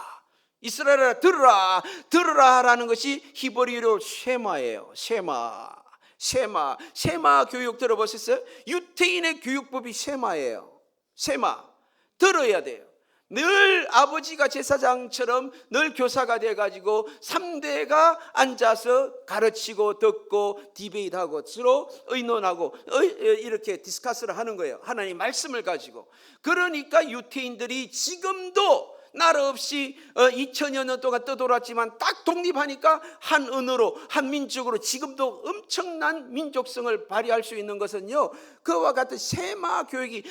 이스라엘아 들으라. 들으라라는 것이 히브리어로 쉐마예요. 쉐마 교육 들어보셨어요? 유태인의 교육법이 쉐마예요. 쉐마. 들어야 돼요. 늘 아버지가 제사장처럼 늘 교사가 돼가지고 3대가 앉아서 가르치고 듣고 디베이트하고 서로 의논하고 이렇게 디스커스를 하는 거예요. 하나님 말씀을 가지고. 그러니까 유태인들이 지금도 나라 없이 2000여 년 동안 떠돌았지만 딱 독립하니까 한 언어로 한 민족으로 지금도 엄청난 민족성을 발휘할 수 있는 것은요, 그와 같은 세마 교육이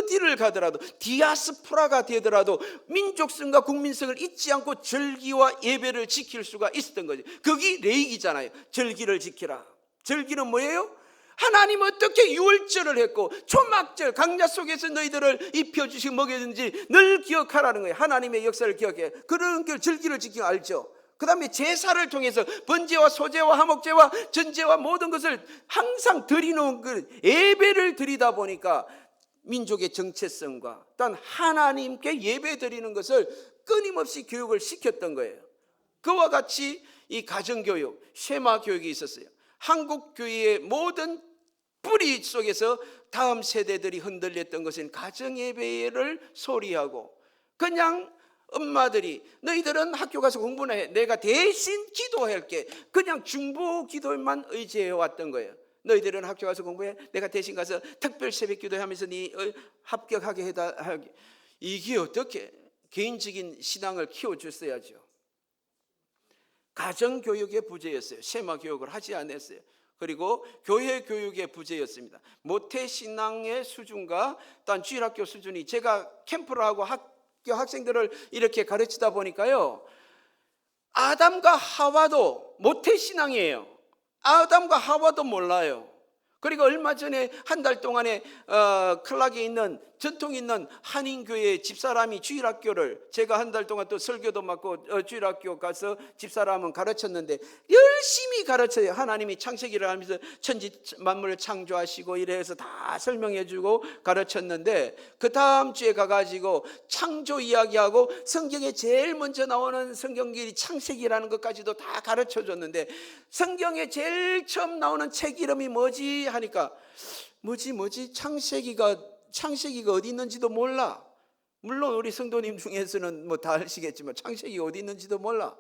어디를 가더라도 디아스포라가 되더라도 민족성과 국민성을 잊지 않고 절기와 예배를 지킬 수가 있었던 거죠. 그게 레위기잖아요. 절기를 지키라. 절기는 뭐예요? 하나님 어떻게 유월절을 했고 초막절 강야 속에서 너희들을 입혀주시고 먹여준지 늘 기억하라는 거예요. 하나님의 역사를 기억해. 그런 걸 절기를 지키고 알죠. 그 다음에 제사를 통해서 번제와 소제와 화목제와 전제와 모든 것을 항상 드리는 그 예배를 드리다 보니까 민족의 정체성과 또 하나님께 예배 드리는 것을 끊임없이 교육을 시켰던 거예요. 그와 같이 이 가정교육, 쉐마 교육이 있었어요. 한국 교회의 모든 뿌리 속에서 다음 세대들이 흔들렸던 것은 가정예배를 소리하고 그냥 엄마들이 너희들은 학교 가서 공부나 해. 내가 대신 기도할게. 그냥 중보 기도만 의지해 왔던 거예요. 너희들은 학교 가서 공부해. 내가 대신 가서 특별 새벽 기도하면서 네 합격하게 해다. 이게 어떻게 개인적인 신앙을 키워줬어야죠. 가정교육의 부재였어요. 쉐마 교육을 하지 않았어요. 그리고 교회 교육의 부재였습니다. 모태신앙의 수준과 또 주일학교 수준이, 제가 캠프를 하고 학교 학생들을 이렇게 가르치다 보니까요, 아담과 하와도 모태신앙이에요. 아담과 하와도 몰라요. 그리고 얼마 전에 한 달 동안에 클락에 있는 전통 있는 한인교회 집사람이 주일학교를, 제가 한 달 동안 또 설교도 맡고 주일학교 가서 집사람은 가르쳤는데 열심히 가르쳐요. 하나님이 창세기를 하면서 천지 만물을 창조하시고 이래서 다 설명해주고 가르쳤는데, 그 다음 주에 가가지고 창조 이야기하고 성경에 제일 먼저 나오는 성경길이 창세기라는 것까지도 다 가르쳐줬는데, 성경에 제일 처음 나오는 책 이름이 뭐지 하니까 뭐지 창세기가 어디 있는지도 몰라. 물론 우리 성도님 중에서는 뭐 다 아시겠지만 창세기가 어디 있는지도 몰라.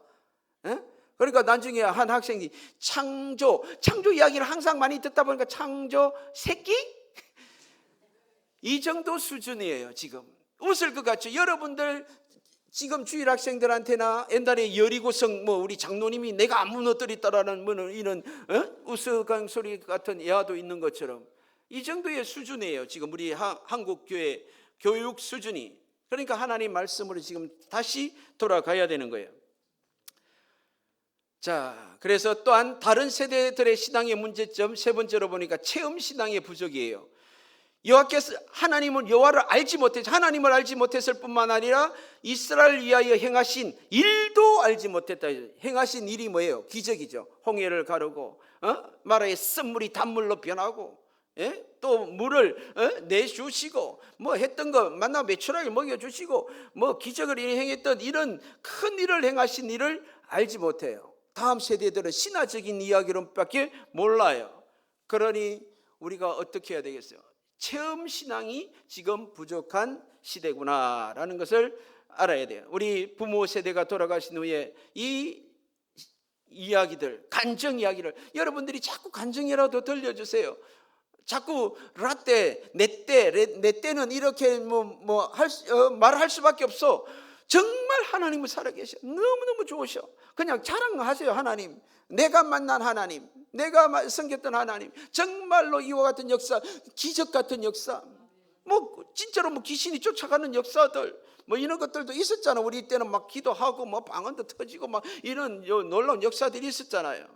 에? 그러니까 나중에 한 학생이 창조 이야기를 항상 많이 듣다 보니까 창조 새끼? 이 정도 수준이에요. 지금 웃을 것 같죠. 여러분들 지금 주일 학생들한테나 옛날에 여리고성 우리 장로님이 내가 안 무너뜨렸다라는 이런 우스꽝 소리 같은 예화도 있는 것처럼 이 정도의 수준이에요. 지금 우리 한국 교회 교육 수준이. 그러니까 하나님 말씀으로 지금 다시 돌아가야 되는 거예요. 자, 그래서 또한 다른 세대들의 신앙의 문제점, 세 번째로 보니까 체험 신앙의 부족이에요. 여호와께서 여호와를 알지 못했죠. 하나님을 알지 못했을 뿐만 아니라 이스라엘 위하여 행하신 일도 알지 못했다. 행하신 일이 뭐예요? 기적이죠. 홍해를 가르고 마라의 쓴물이 단물로 변하고, 또 물을 내주시고 했던 거 만나 매출하게 먹여주시고 기적을 행했던 이런 큰 일을 행하신 일을 알지 못해요. 다음 세대들은 신화적인 이야기로밖에 몰라요. 그러니 우리가 어떻게 해야 되겠어요? 체험 신앙이 지금 부족한 시대구나라는 것을 알아야 돼요. 우리 부모 세대가 돌아가신 후에 이 이야기들, 간증 이야기를 여러분들이 자꾸 간증이라도 들려주세요. 자꾸 라떼, 내 때는 이렇게 말할 수밖에 없어. 정말 하나님은 살아계셔. 너무너무 좋으셔. 그냥 자랑하세요. 하나님, 내가 만난 하나님, 내가 섬겼던 하나님, 정말로 이와 같은 역사, 기적 같은 역사, 진짜로 귀신이 쫓아가는 역사들, 이런 것들도 있었잖아. 우리 때는 막 기도하고 방언도 터지고 이런 놀라운 역사들이 있었잖아요.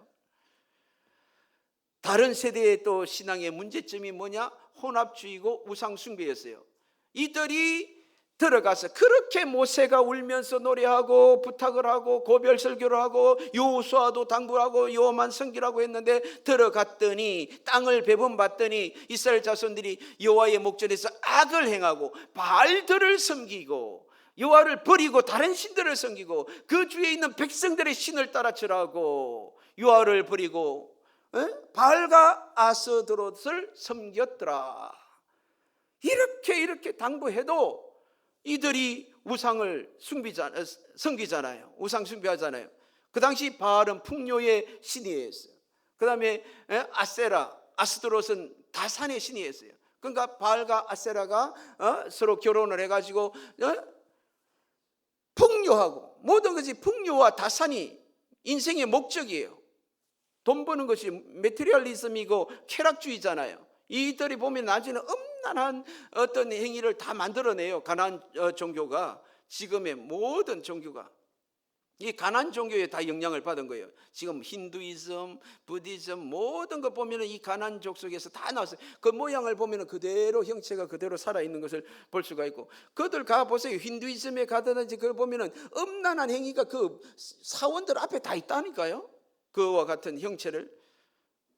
다른 세대의 또 신앙의 문제점이 뭐냐? 혼합주의고 우상숭배였어요. 이들이 들어가서 그렇게 모세가 울면서 노래하고 부탁을 하고 고별 설교를 하고 여호수아도 당부하고 여호와만 섬기라고 했는데, 들어갔더니 땅을 배분받더니 이스라엘 자손들이 여호와의 목전에서 악을 행하고 바알들을 섬기고 여호와를 버리고 다른 신들을 섬기고 그 주위에 있는 백성들의 신을 따라 절하고 여호와를 버리고 바알과 아스드롯을 섬겼더라. 이렇게 당부해도 이들이 우상을 섬기잖아요. 우상 숭배하잖아요. 그 당시 바알은 풍요의 신이었어요. 그 다음에 아세라, 아스드롯은 다산의 신이었어요. 그러니까 바알과 아세라가 서로 결혼을 해가지고 풍요하고 모든 것이 풍요와 다산이 인생의 목적이에요. 돈 버는 것이 메테리얼리즘이고 쾌락주의잖아요. 이들이 보면 나중에는 음란한 어떤 행위를 다 만들어내요. 가나안 종교가, 지금의 모든 종교가 이 가나안 종교에 다 영향을 받은 거예요. 지금 힌두이즘, 부디즘 모든 거 보면 이 가나안 족속에서 다 나왔어요. 그 모양을 보면 그대로 형체가 그대로 살아있는 것을 볼 수가 있고, 그들 가보세요. 힌두이즘에 가든지 그걸 보면 음란한 행위가 그 사원들 앞에 다 있다니까요. 그와 같은 형체를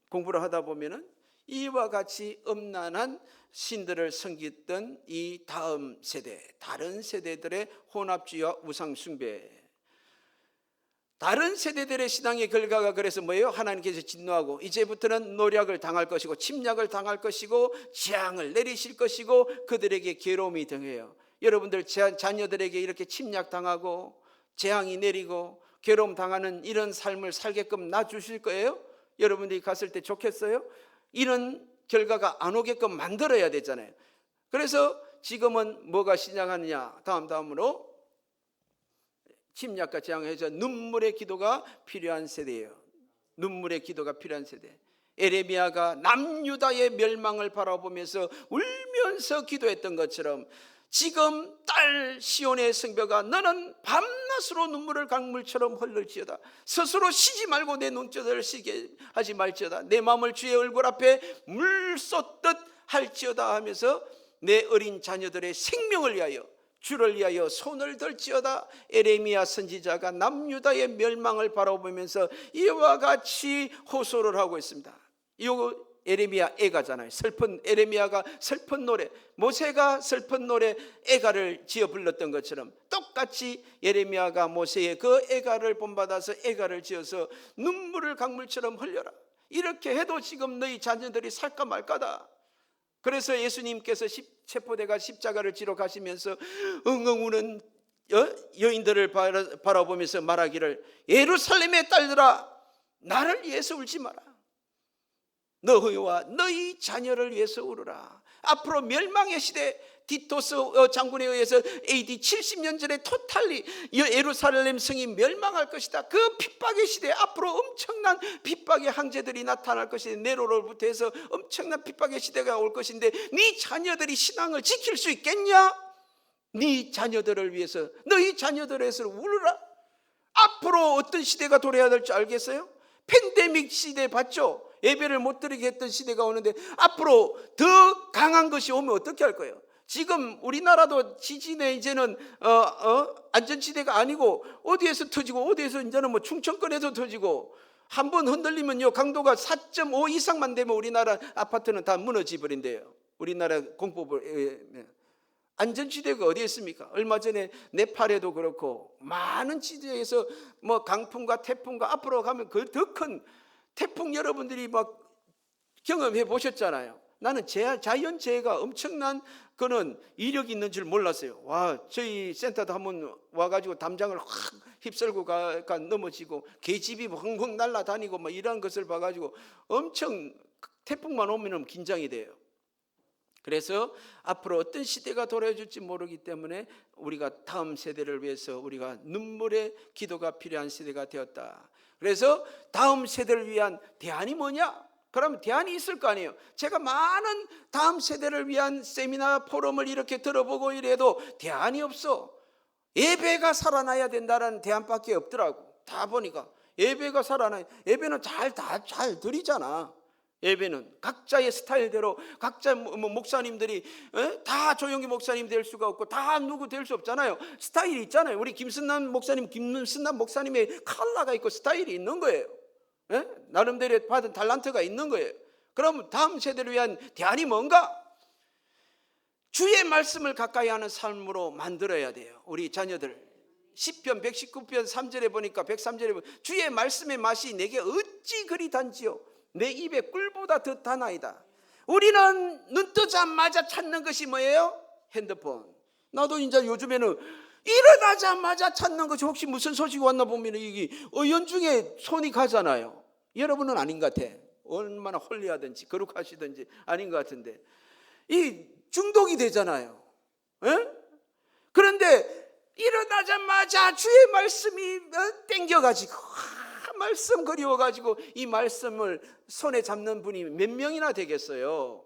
공부를 하다 보면은 이와 같이 음란한 신들을 섬겼던 이 다음 세대, 다른 세대들의 혼합주의와 우상숭배, 다른 세대들의 신앙의 결과가 그래서 뭐예요? 하나님께서 진노하고 이제부터는 노략을 당할 것이고 침략을 당할 것이고 재앙을 내리실 것이고 그들에게 괴로움이 등해요. 여러분들 자녀들에게 이렇게 침략당하고 재앙이 내리고 괴로움 당하는 이런 삶을 살게끔 놔주실 거예요? 여러분들이 갔을 때 좋겠어요? 이런 결과가 안 오게끔 만들어야 되잖아요. 그래서 지금은 뭐가 시작하느냐? 다음으로 침략과 재앙에서 눈물의 기도가 필요한 세대예요. 눈물의 기도가 필요한 세대. 에레미야가 남유다의 멸망을 바라보면서 울면서 기도했던 것처럼 지금 딸 시온의 성벽아, 너는 밤낮으로 눈물을 강물처럼 흘릴지어다. 스스로 쉬지 말고 내 눈젖을 쉬게 하지 말지어다. 내 마음을 주의 얼굴 앞에 물 쏟듯 할지어다 하면서 내 어린 자녀들의 생명을 위하여, 주를 위하여 손을 들지어다. 에레미야 선지자가 남유다의 멸망을 바라보면서 이와 같이 호소를 하고 있습니다. 이거 에레미야 애가잖아요. 슬픈 에레미야가 슬픈 노래, 모세가 슬픈 노래 애가를 지어 불렀던 것처럼 똑같이 에레미야가 모세의 그 애가를 본받아서 애가를 지어서 눈물을 강물처럼 흘려라. 이렇게 해도 지금 너희 자녀들이 살까 말까다. 그래서 예수님께서 체포대가 십자가를 지러 가시면서 엉엉 우는 여인들을 바라보면서 말하기를, 예루살렘의 딸들아, 나를 위해서 울지 마라. 너희와 너희 자녀를 위해서 울으라. 앞으로 멸망의 시대, 디토스 장군에 의해서 AD 70년 전에 토탈리 예루살렘 성이 멸망할 것이다. 그 핍박의 시대, 앞으로 엄청난 핍박의 황제들이 나타날 것인데, 네로로부터 해서 엄청난 핍박의 시대가 올 것인데 네 자녀들이 신앙을 지킬 수 있겠냐? 네 자녀들을 위해서, 너희 자녀들을 위해서 울으라. 앞으로 어떤 시대가 도래해야 될지 알겠어요? 팬데믹 시대 봤죠? 예배를 못 드리게 했던 시대가 오는데 앞으로 더 강한 것이 오면 어떻게 할 거예요? 지금 우리나라도 지진에 이제는 안전지대가 아니고 어디에서 터지고 어디에서 이제는 뭐 충청권에서 터지고, 한번 흔들리면요 강도가 4.5 이상만 되면 우리나라 아파트는 다 무너져 버린대요. 우리나라 공법을 안전지대가 어디에 있습니까? 얼마 전에 네팔에도 그렇고 많은 지대에서 뭐 강풍과 태풍과, 앞으로 가면 그 더 큰 태풍 여러분들이 막 경험해 보셨잖아요. 나는 자연재해가 엄청난 그는 이력이 있는 줄 몰랐어요. 와, 저희 센터도 한번 와가지고 담장을 확 휩쓸고 가 넘어지고 계집이 펑펑 날아다니고 막 이런 것을 봐가지고 엄청 태풍만 오면 긴장이 돼요. 그래서 앞으로 어떤 시대가 돌아줄지 모르기 때문에 우리가 다음 세대를 위해서 우리가 눈물의 기도가 필요한 시대가 되었다. 그래서 다음 세대를 위한 대안이 뭐냐? 그러면 대안이 있을 거 아니에요. 제가 많은 다음 세대를 위한 세미나 포럼을 이렇게 들어보고 이래도 대안이 없어. 예배가 살아나야 된다는 대안밖에 없더라고. 다 보니까 예배가 살아나야, 예배는 잘 드리잖아. 예배는 각자의 스타일대로, 각자 목사님들이 다 조용기 목사님 될 수가 없고 다 누구 될 수 없잖아요. 스타일이 있잖아요. 우리 김순남 목사님의 컬러가 있고 스타일이 있는 거예요. 나름대로 받은 탤런트가 있는 거예요. 그럼 다음 세대를 위한 대안이 뭔가? 주의 말씀을 가까이 하는 삶으로 만들어야 돼요. 우리 자녀들. 시편 119편 3절에 보니까 103절에 보니까 주의 말씀의 맛이 내게 어찌 그리 단지요, 내 입에 꿀보다 더 단아이다. 우리는 눈 뜨자마자 찾는 것이 뭐예요? 핸드폰. 나도 이제 요즘에는 일어나자마자 찾는 것이, 혹시 무슨 소식이 왔나 보면 이게 연중에 손이 가잖아요. 여러분은 아닌 것 같아. 얼마나 홀리하든지 거룩하시든지 아닌 것 같은데 이 중독이 되잖아요. 그런데 일어나자마자 주의 말씀이 땡겨가지고 말씀 그리워가지고 이 말씀을 손에 잡는 분이 몇 명이나 되겠어요?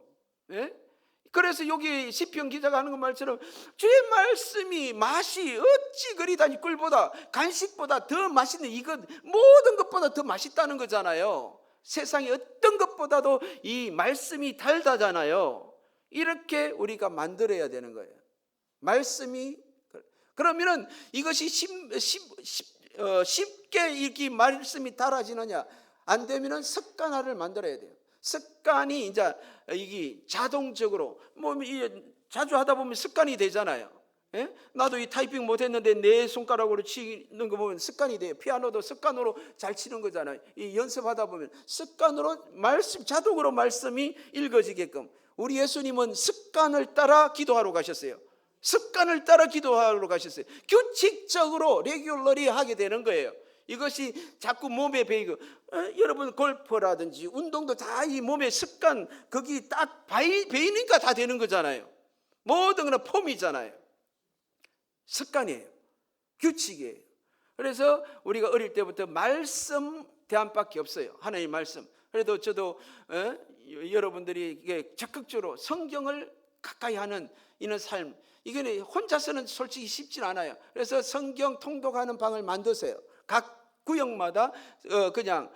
그래서 여기 시편 기자가 하는 것 말처럼 주의 말씀이 맛이 어찌 그리 다니, 꿀보다 간식보다 더 맛있는, 이것 모든 것보다 더 맛있다는 거잖아요. 세상의 어떤 것보다도 이 말씀이 달다잖아요. 이렇게 우리가 만들어야 되는 거예요. 말씀이. 그러면은 이것이 쉽게 이렇게 말씀이 달아지느냐? 안 되면은 습관화를 만들어야 돼요. 습관이 이제 이게 자동적으로 자주 하다 보면 습관이 되잖아요. 나도 이 타이핑 못했는데 내 손가락으로 치는 거 보면 습관이 돼요. 피아노도 습관으로 잘 치는 거잖아요. 이 연습하다 보면 습관으로 자동으로 말씀이 읽어지게끔. 우리 예수님은 습관을 따라 기도하러 가셨어요. 습관을 따라 기도하러 가셨어요. 규칙적으로 레귤러리 하게 되는 거예요. 이것이 자꾸 몸에 배이고, 여러분 골프라든지 운동도 다 이 몸의 습관, 거기 딱 배이니까 다 되는 거잖아요. 모든 건 폼이잖아요. 습관이에요. 규칙이에요. 그래서 우리가 어릴 때부터 말씀 대안밖에 없어요. 하나님 말씀. 그래도 저도 여러분들이 이게 적극적으로 성경을 가까이 하는 이런 삶, 이거는 혼자서는 솔직히 쉽진 않아요. 그래서 성경 통독하는 방을 만드세요. 각 구역마다 그냥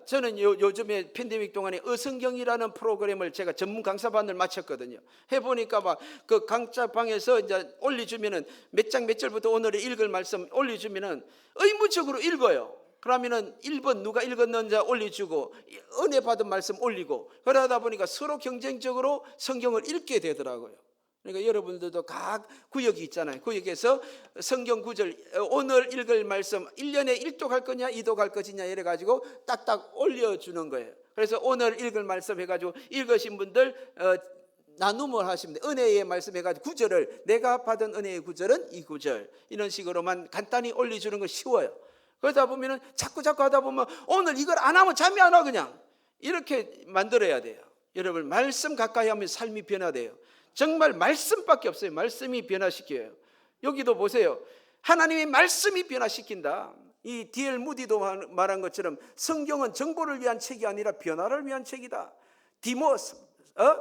저는 요즘에 팬데믹 동안에 어성경이라는 프로그램을 제가 전문 강사반을 마쳤거든요. 해보니까 막 그 강좌방에서 이제 올려주면은 몇 장 몇 절부터 오늘의 읽을 말씀 올려주면은 의무적으로 읽어요. 그러면은 1번 누가 읽었는지 올려주고 은혜 받은 말씀 올리고, 그러다 보니까 서로 경쟁적으로 성경을 읽게 되더라고요. 그러니까 여러분들도 각 구역이 있잖아요. 구역에서 성경 구절 오늘 읽을 말씀 1년에 1도 갈 거냐 2도 갈 것이냐 이래가지고 딱딱 올려주는 거예요. 그래서 오늘 읽을 말씀 해가지고 읽으신 분들 나눔을 하시면 돼요. 은혜의 말씀 해가지고 구절을, 내가 받은 은혜의 구절은 이 구절, 이런 식으로만 간단히 올려주는 거 쉬워요. 그러다 보면은 자꾸 하다 보면 오늘 이걸 안 하면 잠이 안 와. 그냥 이렇게 만들어야 돼요. 여러분, 말씀 가까이 하면 삶이 변화돼요. 정말 말씀밖에 없어요. 말씀이 변화시켜요. 여기도 보세요. 하나님의 말씀이 변화시킨다. 이 D.L. 무디도 말한 것처럼 성경은 정보를 위한 책이 아니라 변화를 위한 책이다.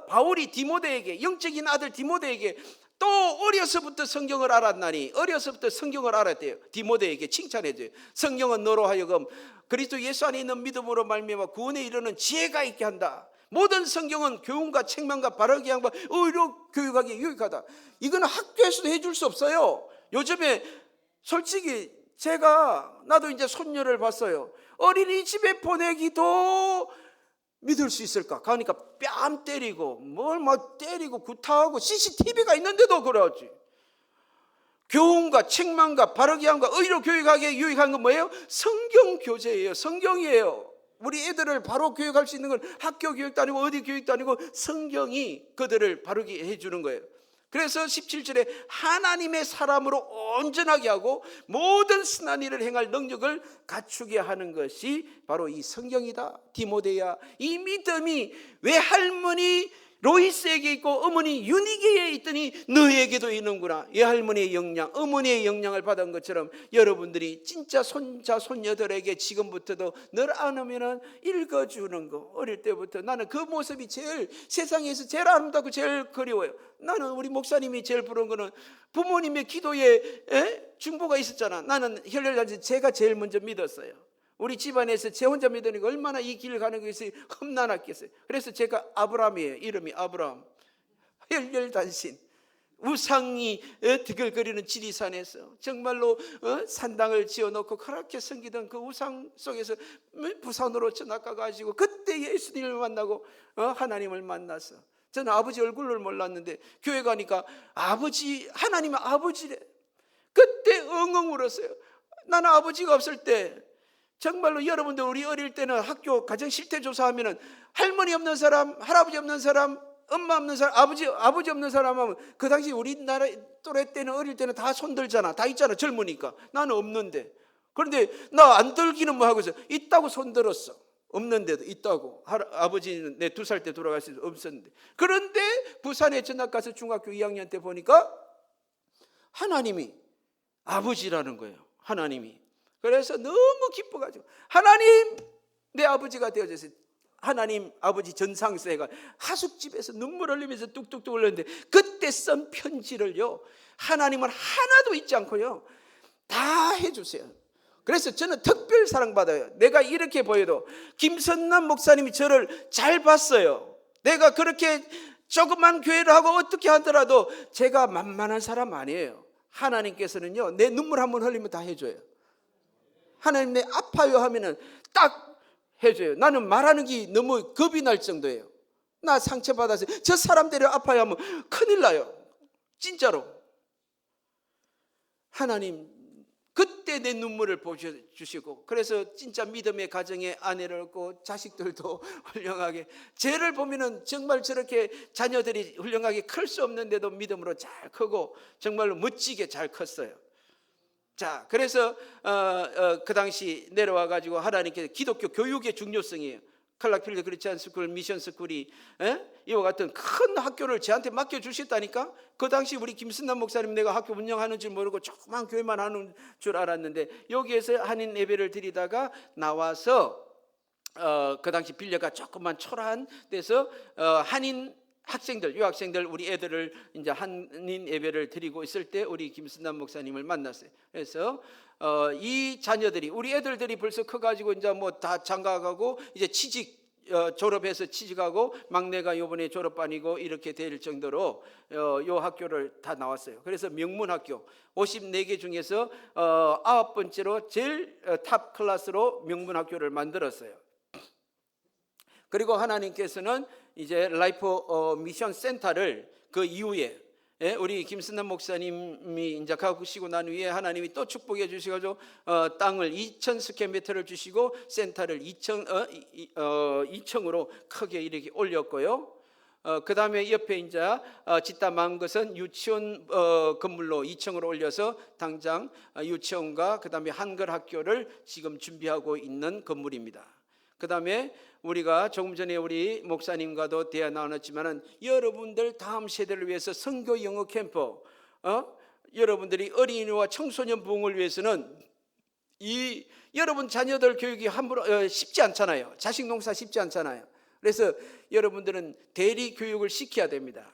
바울이 디모데에게, 영적인 아들 디모데에게 또 어려서부터 성경을 알았나니, 어려서부터 성경을 알았대요. 디모데에게 칭찬해줘요. 성경은 너로 하여금 그리스도 예수 안에 있는 믿음으로 말미암아 구원에 이르는 지혜가 있게 한다. 모든 성경은 교훈과 책망과 바르게 함과 의로 교육하기에 유익하다. 이거는 학교에서도 해줄 수 없어요. 요즘에 솔직히 나도 이제 손녀를 봤어요. 어린이집에 보내기도 믿을 수 있을까? 가니까 뺨 때리고 뭘 막 때리고 구타하고 CCTV가 있는데도 그러지. 교훈과 책망과 바르게 함과 의로 교육하기에 유익한 건 뭐예요? 성경 교재예요. 성경이에요. 우리 애들을 바로 교육할 수 있는 건 학교 교육도 아니고 어디 교육도 아니고 성경이 그들을 바르게 해주는 거예요. 그래서 17절에 하나님의 사람으로 온전하게 하고 모든 선한 일을 행할 능력을 갖추게 하는 것이 바로 이 성경이다. 디모데야, 이 믿음이 외할머니 로이스에게 있고 어머니 유니게에 있더니 너에게도 있는구나. 외할머니의 영향, 어머니의 영향을 받은 것처럼 여러분들이 진짜 손자 손녀들에게 지금부터도 늘 안으면 읽어주는 거. 어릴 때부터 나는 그 모습이 제일 세상에서 제일 아름답고 제일 그리워요. 나는 우리 목사님이 제일 부러운 거는 부모님의 기도에 중보가 있었잖아. 나는 혈혈단지 제가 제일 먼저 믿었어요. 우리 집안에서 제 혼자 믿으니까 얼마나 이 길을 가는 것이 험난했겠어요. 그래서 제가 아브라함이에요. 이름이 아브라함. 혈혈단신. 우상이 드글거리는 지리산에서 정말로 산당을 지어놓고 그렇게 섬기던 그 우상 속에서 부산으로 쳐나가가지고 그때 예수님을 만나고 하나님을 만났어. 저는 아버지 얼굴을 몰랐는데 교회 가니까 하나님은 아버지래. 그때 엉엉 울었어요. 나는 아버지가 없을 때 정말로 여러분들 우리 어릴 때는 학교 가정 실태 조사하면은 할머니 없는 사람, 할아버지 없는 사람, 엄마 없는 사람, 아버지 없는 사람 하면 그 당시 우리나라 또래 때는 어릴 때는 다 손들잖아. 다 있잖아. 젊으니까. 나는 없는데. 그런데 나 안 들기는 뭐 하고 있어. 있다고 손들었어. 없는데도 있다고. 아버지는 내 2살 때 돌아가셔서 없었는데. 그런데 부산에 전학 가서 중학교 2학년 때 보니까 하나님이 아버지라는 거예요. 하나님이. 그래서 너무 기뻐가지고 하나님 내 아버지가 되어주세요. 하나님 아버지 전상세가 하숙집에서 눈물 흘리면서 뚝뚝뚝 흘렸는데 그때 쓴 편지를요 하나님은 하나도 잊지 않고요 다 해주세요. 그래서 저는 특별 사랑받아요. 내가 이렇게 보여도 김선남 목사님이 저를 잘 봤어요. 내가 그렇게 조그만 교회를 하고 어떻게 하더라도 제가 만만한 사람 아니에요. 하나님께서는요 내 눈물 한번 흘리면 다 해줘요. 하나님 내 아파요 하면은 딱 해줘요. 나는 말하는 게 너무 겁이 날 정도예요. 나 상처받아서 저 사람들이 아파요 하면 큰일 나요. 진짜로. 하나님 그때 내 눈물을 보여주시고 그래서 진짜 믿음의 가정에 아내를 얻고 자식들도 훌륭하게 쟤를 보면은 정말 저렇게 자녀들이 훌륭하게 클 수 없는데도 믿음으로 잘 크고 정말로 멋지게 잘 컸어요. 자, 그래서 그 당시 내려와 가지고 하나님께서 기독교 교육의 중요성이에요. 클락필드 크리스천 스쿨, 미션 스쿨이 이와 같은 큰 학교를 저한테 맡겨주셨다니까. 그 당시 우리 김순남 목사님 내가 학교 운영하는 줄 모르고 조그만 교회만 하는 줄 알았는데 여기에서 한인 예배를 드리다가 나와서 그 당시 빌려가 조그만 초라한 데서 한인 학생들, 유학생들 우리 애들을 이제 한인 예배를 드리고 있을 때 우리 김순남 목사님을 만났어요. 그래서 이 자녀들이 우리 애들들이 벌써 커가지고 이제 뭐 다 장가가고 이제 취직 졸업해서 취직하고 막내가 이번에 졸업반이고 이렇게 될 정도로 요 학교를 다 나왔어요. 그래서 명문학교 54개 중에서 9번째로 제일 탑 클래스로 명문학교를 만들었어요. 그리고 하나님께서는 이제 라이프 미션 센터를 그 이후에 우리 김순남 목사님이 이제 가시고 난 후에 하나님이 또 축복해 주셔가지고 땅을 2,000스퀘어미터를 주시고 센터를 2층으로 크게 이렇게 올렸고요. 그 다음에 옆에 이제 짓다 만 것은 유치원 건물로 2층으로 올려서 당장 유치원과 그 다음에 한글 학교를 지금 준비하고 있는 건물입니다. 그 다음에 우리가 조금 전에 우리 목사님과도 대화 나눴지만은 여러분들 다음 세대를 위해서 선교 영어 캠프, 여러분들이 어린이와 청소년 부흥을 위해서는 이 여러분 자녀들 교육이 함부로 쉽지 않잖아요. 자식 농사 쉽지 않잖아요. 그래서 여러분들은 대리 교육을 시켜야 됩니다.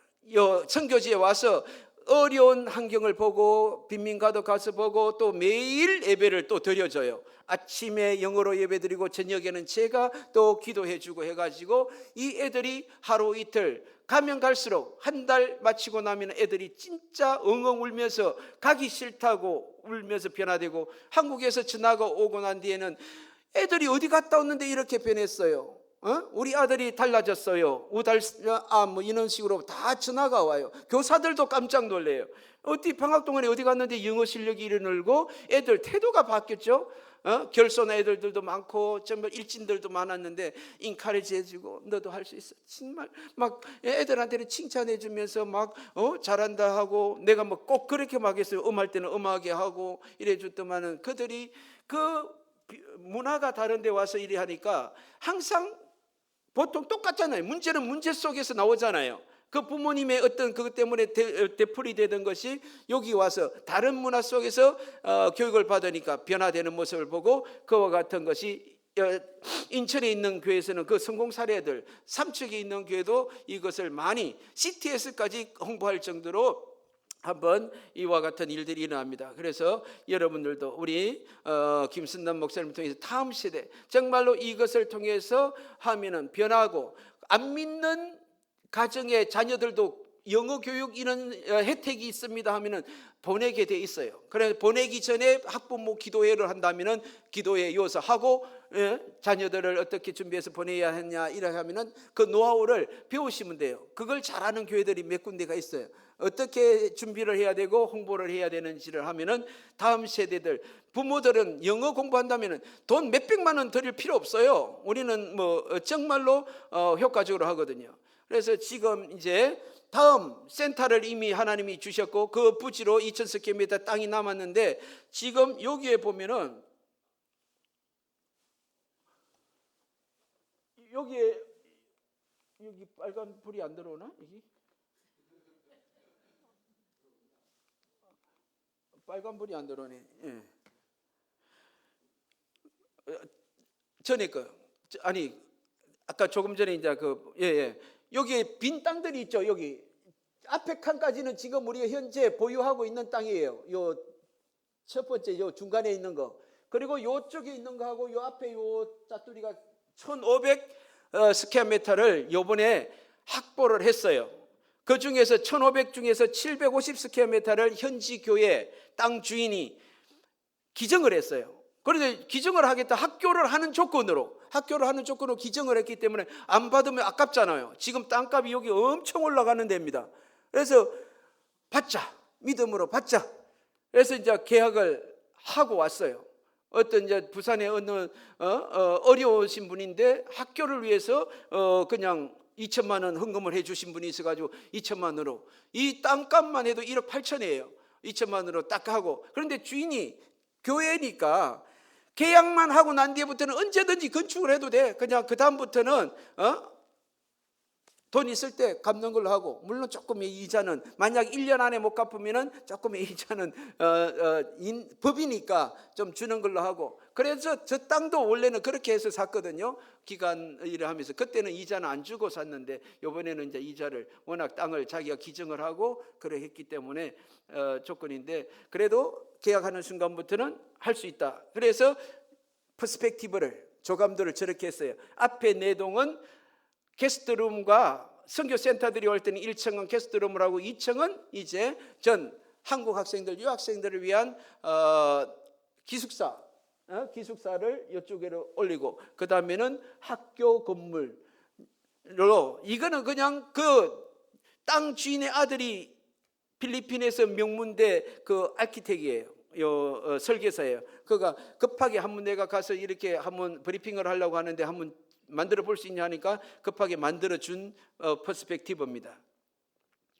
선교지에 와서 어려운 환경을 보고 빈민가도 가서 보고 또 매일 예배를 또 드려줘요. 아침에 영어로 예배드리고 저녁에는 제가 또 기도해주고 해가지고 이 애들이 하루 이틀 가면 갈수록 한 달 마치고 나면 애들이 진짜 엉엉 울면서 가기 싫다고 울면서 변화되고 한국에서 지나가 오고 난 뒤에는 애들이 어디 갔다 왔는데 이렇게 변했어요. 우리 아들이 달라졌어요. 뭐 이런 식으로 다 전화가 와요. 교사들도 깜짝 놀래요. 어디 방학 동안에 어디 갔는데 영어 실력이 이리 늘고 애들 태도가 바뀌었죠. 결손 애들도 많고 정말 일진들도 많았는데 인카레지 해주고 너도 할 수 있어. 정말 막 애들한테는 칭찬해주면서 막 잘한다 하고 내가 뭐 꼭 그렇게 막 했어요. 음할 때는 음하게 하고 이래줬더만은 그들이 그 문화가 다른데 와서 이래 하니까 항상 보통 똑같잖아요. 문제는 문제 속에서 나오잖아요. 그 부모님의 어떤 그것 때문에 되풀이 되던 것이 여기 와서 다른 문화 속에서 교육을 받으니까 변화되는 모습을 보고 그와 같은 것이 인천에 있는 교회에서는 그 성공 사례들, 삼척에 있는 교회도 이것을 많이 CTS까지 홍보할 정도로 한번 이와 같은 일들이 일어납니다. 그래서 여러분들도 우리 김순남 목사님을 통해서 다음 세대 정말로 이것을 통해서 하면은 변하고 안 믿는 가정의 자녀들도 영어 교육 이런 혜택이 있습니다 하면은 보내게 돼 있어요. 그래서 보내기 전에 학부모 기도회를 한다면은 기도회 이어서 하고 자녀들을 어떻게 준비해서 보내야 하냐 이렇게 하면은 그 노하우를 배우시면 돼요. 그걸 잘하는 교회들이 몇 군데가 있어요. 어떻게 준비를 해야 되고 홍보를 해야 되는지를 하면은 다음 세대들 부모들은 영어 공부한다면은 돈 몇백만 원 들일 필요 없어요. 우리는 뭐 정말로 효과적으로 하거든요. 그래서 지금 이제 다음 센터를 이미 하나님이 주셨고 그 부지로 2,000스퀘어미터 땅이 남았는데 지금 여기에 보면은 여기 빨간 불이 안 들어오나? 여기? 빨간 불이 안 들어오네. 예. 전에 아니 아까 조금 전에 이제 여기 빈 땅들이 있죠. 여기 앞에 칸까지는 지금 우리가 현재 보유하고 있는 땅이에요. 요 첫 번째 요 중간에 있는 거. 그리고 요쪽에 있는 거하고 요 앞에 요 짜투리가 1,500 스퀘어미터를 요번에 확보를 했어요. 그 중에서 1,500 중에서 750 스퀘어미터를 현지 교회 땅 주인이 기증을 했어요. 그런데 기증을 하겠다 학교를 하는 조건으로 기증을 했기 때문에 안 받으면 아깝잖아요. 지금 땅값이 여기 엄청 올라가는 데입니다. 그래서 받자, 믿음으로 받자. 그래서 이제 계약을 하고 왔어요. 어떤 이제 부산의 어느 어려우신 분인데 학교를 위해서 그냥 2천만 원 헌금을 해주신 분이 있어가지고 2천만 원으로 이 땅값만 해도 1억 8천이에요. 2천만 원으로 딱 하고 그런데 주인이 교회니까 계약만 하고 난 뒤부터는 언제든지 건축을 해도 돼. 그냥 그 다음부터는 돈 있을 때 갚는 걸로 하고, 물론 조금의 이자는 만약 1년 안에 못 갚으면은 조금의 이자는 법이니까 좀 주는 걸로 하고. 그래서 저 땅도 원래는 그렇게 해서 샀거든요. 기간 일을 하면서 그때는 이자는 안 주고 샀는데, 이번에는 이제 이자를 워낙 땅을 자기가 기증을 하고 그래 했기 때문에 조건인데, 그래도 계약하는 순간부터는 할 수 있다. 그래서 퍼스펙티브를, 조감도를 저렇게 했어요. 앞에 4동은 게스트룸과 선교센터들이 올 때는 1층은 게스트룸을 하고 2층은 이제 전 한국 학생들, 유학생들을 위한 기숙사를 이쪽으로 올리고, 그 다음에는 학교 건물로, 이거는 그냥 그 땅 주인의 아들이 필리핀에서 명문대 그 아키텍이에요. 설계사예요. 그가 급하게 한번 내가 가서 이렇게 한번 브리핑을 하려고 하는데 한번 만들어 볼 수 있냐 하니까 급하게 만들어 준 퍼스펙티브입니다.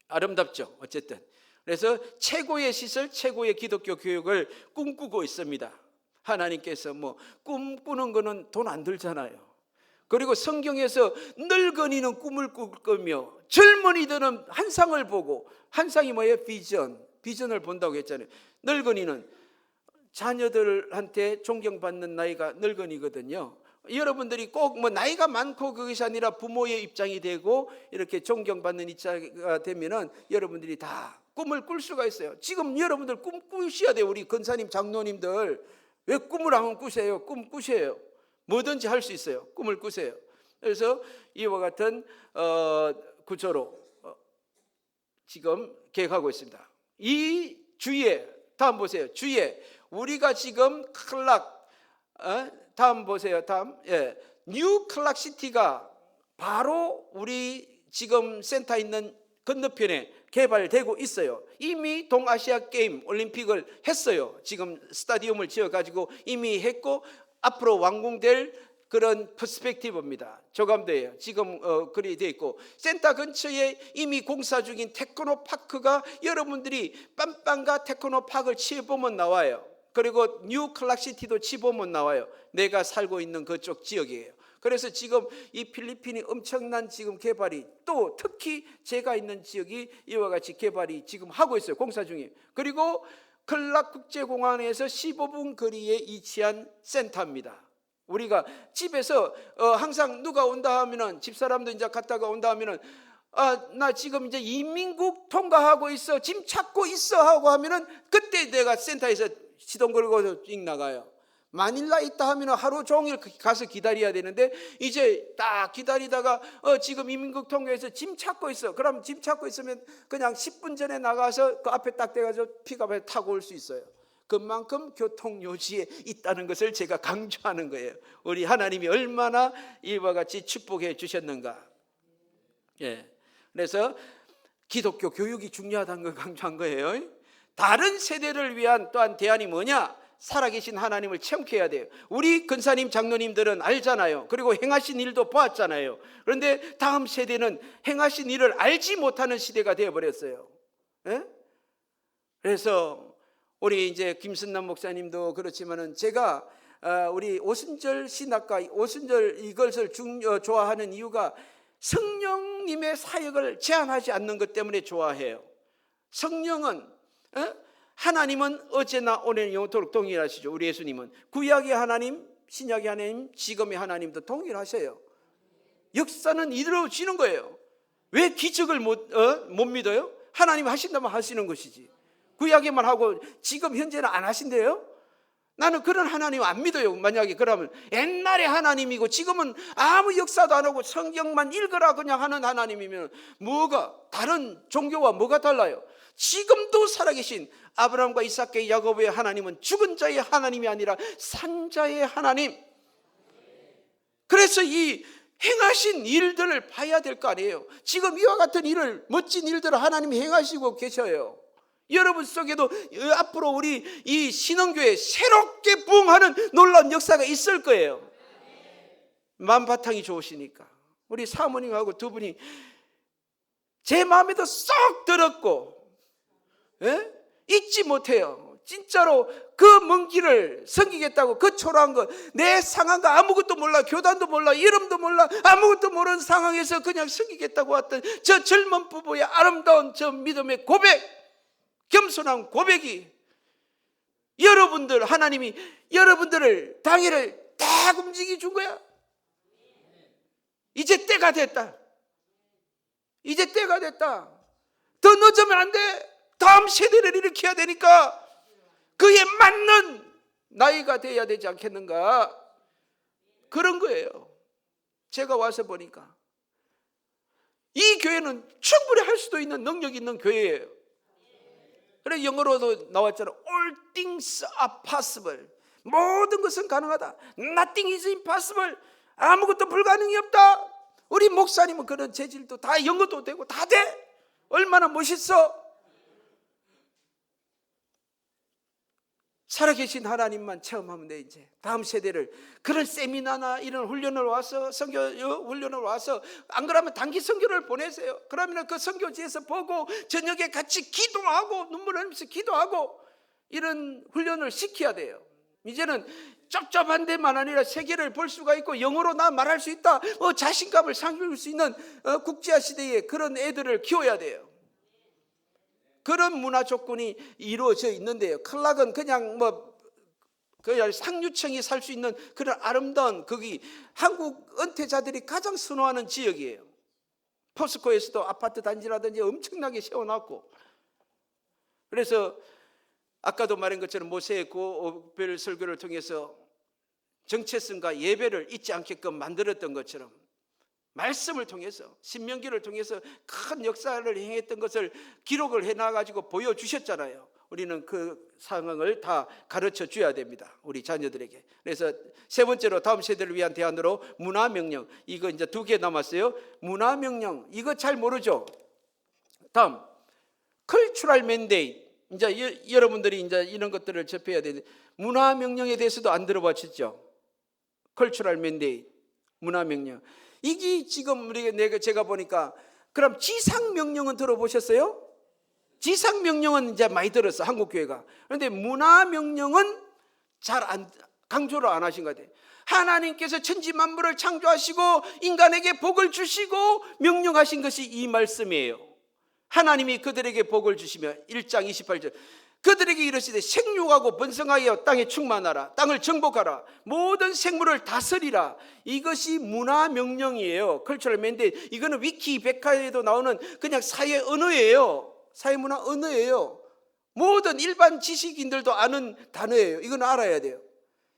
아름답죠. 어쨌든 그래서 최고의 시설, 최고의 기독교 교육을 꿈꾸고 있습니다. 하나님께서 뭐 꿈꾸는 거는 돈 안 들잖아요. 그리고 성경에서 늙은이는 꿈을 꿀 거며 젊은이들은 환상을 보고, 환상이 뭐예요? 비전을 본다고 했잖아요. 늙은이는 자녀들한테 존경받는 나이가 늙은이거든요. 여러분들이 꼭 뭐 나이가 많고 그것이 아니라 부모의 입장이 되고 이렇게 존경받는 입장이 되면은 여러분들이 다 꿈을 꿀 수가 있어요. 지금 여러분들 꿈 꾸셔야 돼요. 우리 권사님, 장로님들 왜 꿈을 안 꾸세요? 꿈 꾸세요. 뭐든지 할 수 있어요. 꿈을 꾸세요. 그래서 이와 같은 구조로 지금 계획하고 있습니다. 이 주위에, 다음 보세요. 주위에 우리가 지금 다음 보세요. 다음, 뉴 클락시티가 바로 우리 지금 센터 있는 건너편에 개발되고 있어요. 이미 동아시아 게임 올림픽을 했어요. 지금 스타디움을 지어가지고 이미 했고, 앞으로 완공될 그런 퍼스펙티브입니다. 조감도예요. 지금 그리 되어 있고, 센터 근처에 이미 공사 중인 테크노파크가 여러분들이 빰빰과 테크노파크를 치보면 나와요. 그리고 뉴 클락시티도 치보면 나와요. 내가 살고 있는 그쪽 지역이에요. 그래서 지금 이 필리핀이 엄청난 지금 개발이, 또 특히 제가 있는 지역이 이와 같이 개발이 지금 하고 있어요. 공사 중이에요. 그리고 클락국제공항에서 15분 거리에 위치한 센터입니다. 우리가 집에서 항상 누가 온다 하면은, 집사람도 이제 갔다가 온다 하면은, 나 지금 이제 이민국 통과하고 있어, 짐 찾고 있어 하고 하면은 그때 내가 센터에서 시동 걸고 쭉 나가요. 마닐라 있다 하면 하루 종일 가서 기다려야 되는데, 이제 딱 기다리다가 지금 이민국 통과해서 짐 찾고 있어. 그럼 짐 찾고 있으면 그냥 10분 전에 나가서 그 앞에 딱 대가지고 픽업해 타고 올 수 있어요. 그만큼 교통 요지에 있다는 것을 제가 강조하는 거예요. 우리 하나님이 얼마나 이와 같이 축복해 주셨는가. 그래서 기독교 교육이 중요하다는 걸 강조한 거예요. 다른 세대를 위한 또한 대안이 뭐냐? 살아계신 하나님을 체험해야 돼요. 우리 권사님, 장로님들은 알잖아요. 그리고 행하신 일도 보았잖아요. 그런데 다음 세대는 행하신 일을 알지 못하는 시대가 되어버렸어요. 그래서 우리 이제 김순남 목사님도 그렇지만은, 제가 우리 오순절 신학과, 오순절 이것을 좋아하는 이유가 성령님의 사역을 제한하지 않는 것 때문에 좋아해요. 성령은 하나님은 어제나 오늘 영원토록 동일하시죠. 우리 예수님은 구약의 하나님, 신약의 하나님, 지금의 하나님도 동일하세요. 역사는 이루어지는 거예요. 왜 기적을 못 믿어요? 하나님 하신다면 하시는 것이지. 구약에만 하고 지금 현재는 안 하신대요? 나는 그런 하나님 안 믿어요. 만약에 그러면 옛날에 하나님이고 지금은 아무 역사도 안 하고 성경만 읽으라 그냥 하는 하나님이면, 뭐가 다른 종교와 뭐가 달라요? 지금도 살아계신 아브라함과 이삭과 야곱의 하나님은 죽은 자의 하나님이 아니라 산 자의 하나님. 그래서 이 행하신 일들을 봐야 될 거 아니에요. 지금 이와 같은 일을, 멋진 일들을 하나님이 행하시고 계셔요. 여러분 속에도 앞으로 우리 이 신흥교회 새롭게 부흥하는 놀라운 역사가 있을 거예요. 마음바탕이 좋으시니까. 우리 사모님하고 두 분이 제 마음에도 쏙 들었고, 잊지 못해요. 진짜로 그 먼 길을 섬기겠다고 그 초라한 것, 내 상황과 아무것도 몰라, 교단도 몰라, 이름도 몰라, 아무것도 모르는 상황에서 그냥 섬기겠다고 왔던 저 젊은 부부의 아름다운 저 믿음의 고백, 겸손한 고백이 여러분들, 하나님이 여러분들을 당일을 딱 움직여 준 거야. 이제 때가 됐다. 이제 때가 됐다. 더 늦으면 안 돼. 다음 세대를 일으켜야 되니까 그에 맞는 나이가 돼야 되지 않겠는가, 그런 거예요. 제가 와서 보니까 이 교회는 충분히 할 수도 있는 능력 있는 교회예요. 그래 영어로도 나왔잖아. All things are possible. 모든 것은 가능하다. Nothing is impossible. 아무것도 불가능이 없다. 우리 목사님은 그런 재질도 다 영어도 되고 다 돼. 얼마나 멋있어. 살아계신 하나님만 체험하면 돼. 이제 다음 세대를 그런 세미나나 이런 훈련을 와서, 선교 훈련을 와서, 안 그러면 단기 선교를 보내세요. 그러면 그 선교지에서 보고 저녁에 같이 기도하고 눈물 흘리면서 기도하고 이런 훈련을 시켜야 돼요. 이제는 쩝쩝한 데만 아니라 세계를 볼 수가 있고 영어로 나 말할 수 있다, 자신감을 상실 수 있는 국제화 시대에 그런 애들을 키워야 돼요. 그런 문화 조건이 이루어져 있는데요. 클락은 그냥 그냥 상류층이 살 수 있는 그런 아름다운, 거기 한국 은퇴자들이 가장 선호하는 지역이에요. 포스코에서도 아파트 단지라든지 엄청나게 세워놨고, 그래서 아까도 말한 것처럼 모세의 고별 설교를 통해서 정체성과 예배를 잊지 않게끔 만들었던 것처럼 말씀을 통해서, 신명기를 통해서 큰 역사를 행했던 것을 기록을 해놔가지고 보여주셨잖아요. 우리는 그 상황을 다 가르쳐 줘야 됩니다, 우리 자녀들에게. 그래서 세 번째로 다음 세대를 위한 대안으로 문화명령, 이거 이제 2개 남았어요. 문화명령, 이거 잘 모르죠? 다음 cultural mandate. 이제 여러분들이 이제 이런 것들을 접해야 되는데, 문화명령에 대해서도 안 들어봤죠? cultural mandate, 문화명령. 이게 지금 제가 보니까, 그럼 지상명령은 들어보셨어요? 지상명령은 이제 많이 들었어, 한국교회가. 그런데 문화명령은 잘 강조를 안 하신 것 같아요. 하나님께서 천지만물을 창조하시고 인간에게 복을 주시고 명령하신 것이 이 말씀이에요. 하나님이 그들에게 복을 주시며 1장 28절 그들에게 이르시되 생육하고 번성하여 땅에 충만하라, 땅을 정복하라, 모든 생물을 다스리라. 이것이 문화명령이에요. 컬처럴 맨데이트. 이거는 위키 백과에도 나오는 그냥 사회 언어예요. 사회문화 언어예요. 모든 일반 지식인들도 아는 단어예요. 이건 알아야 돼요.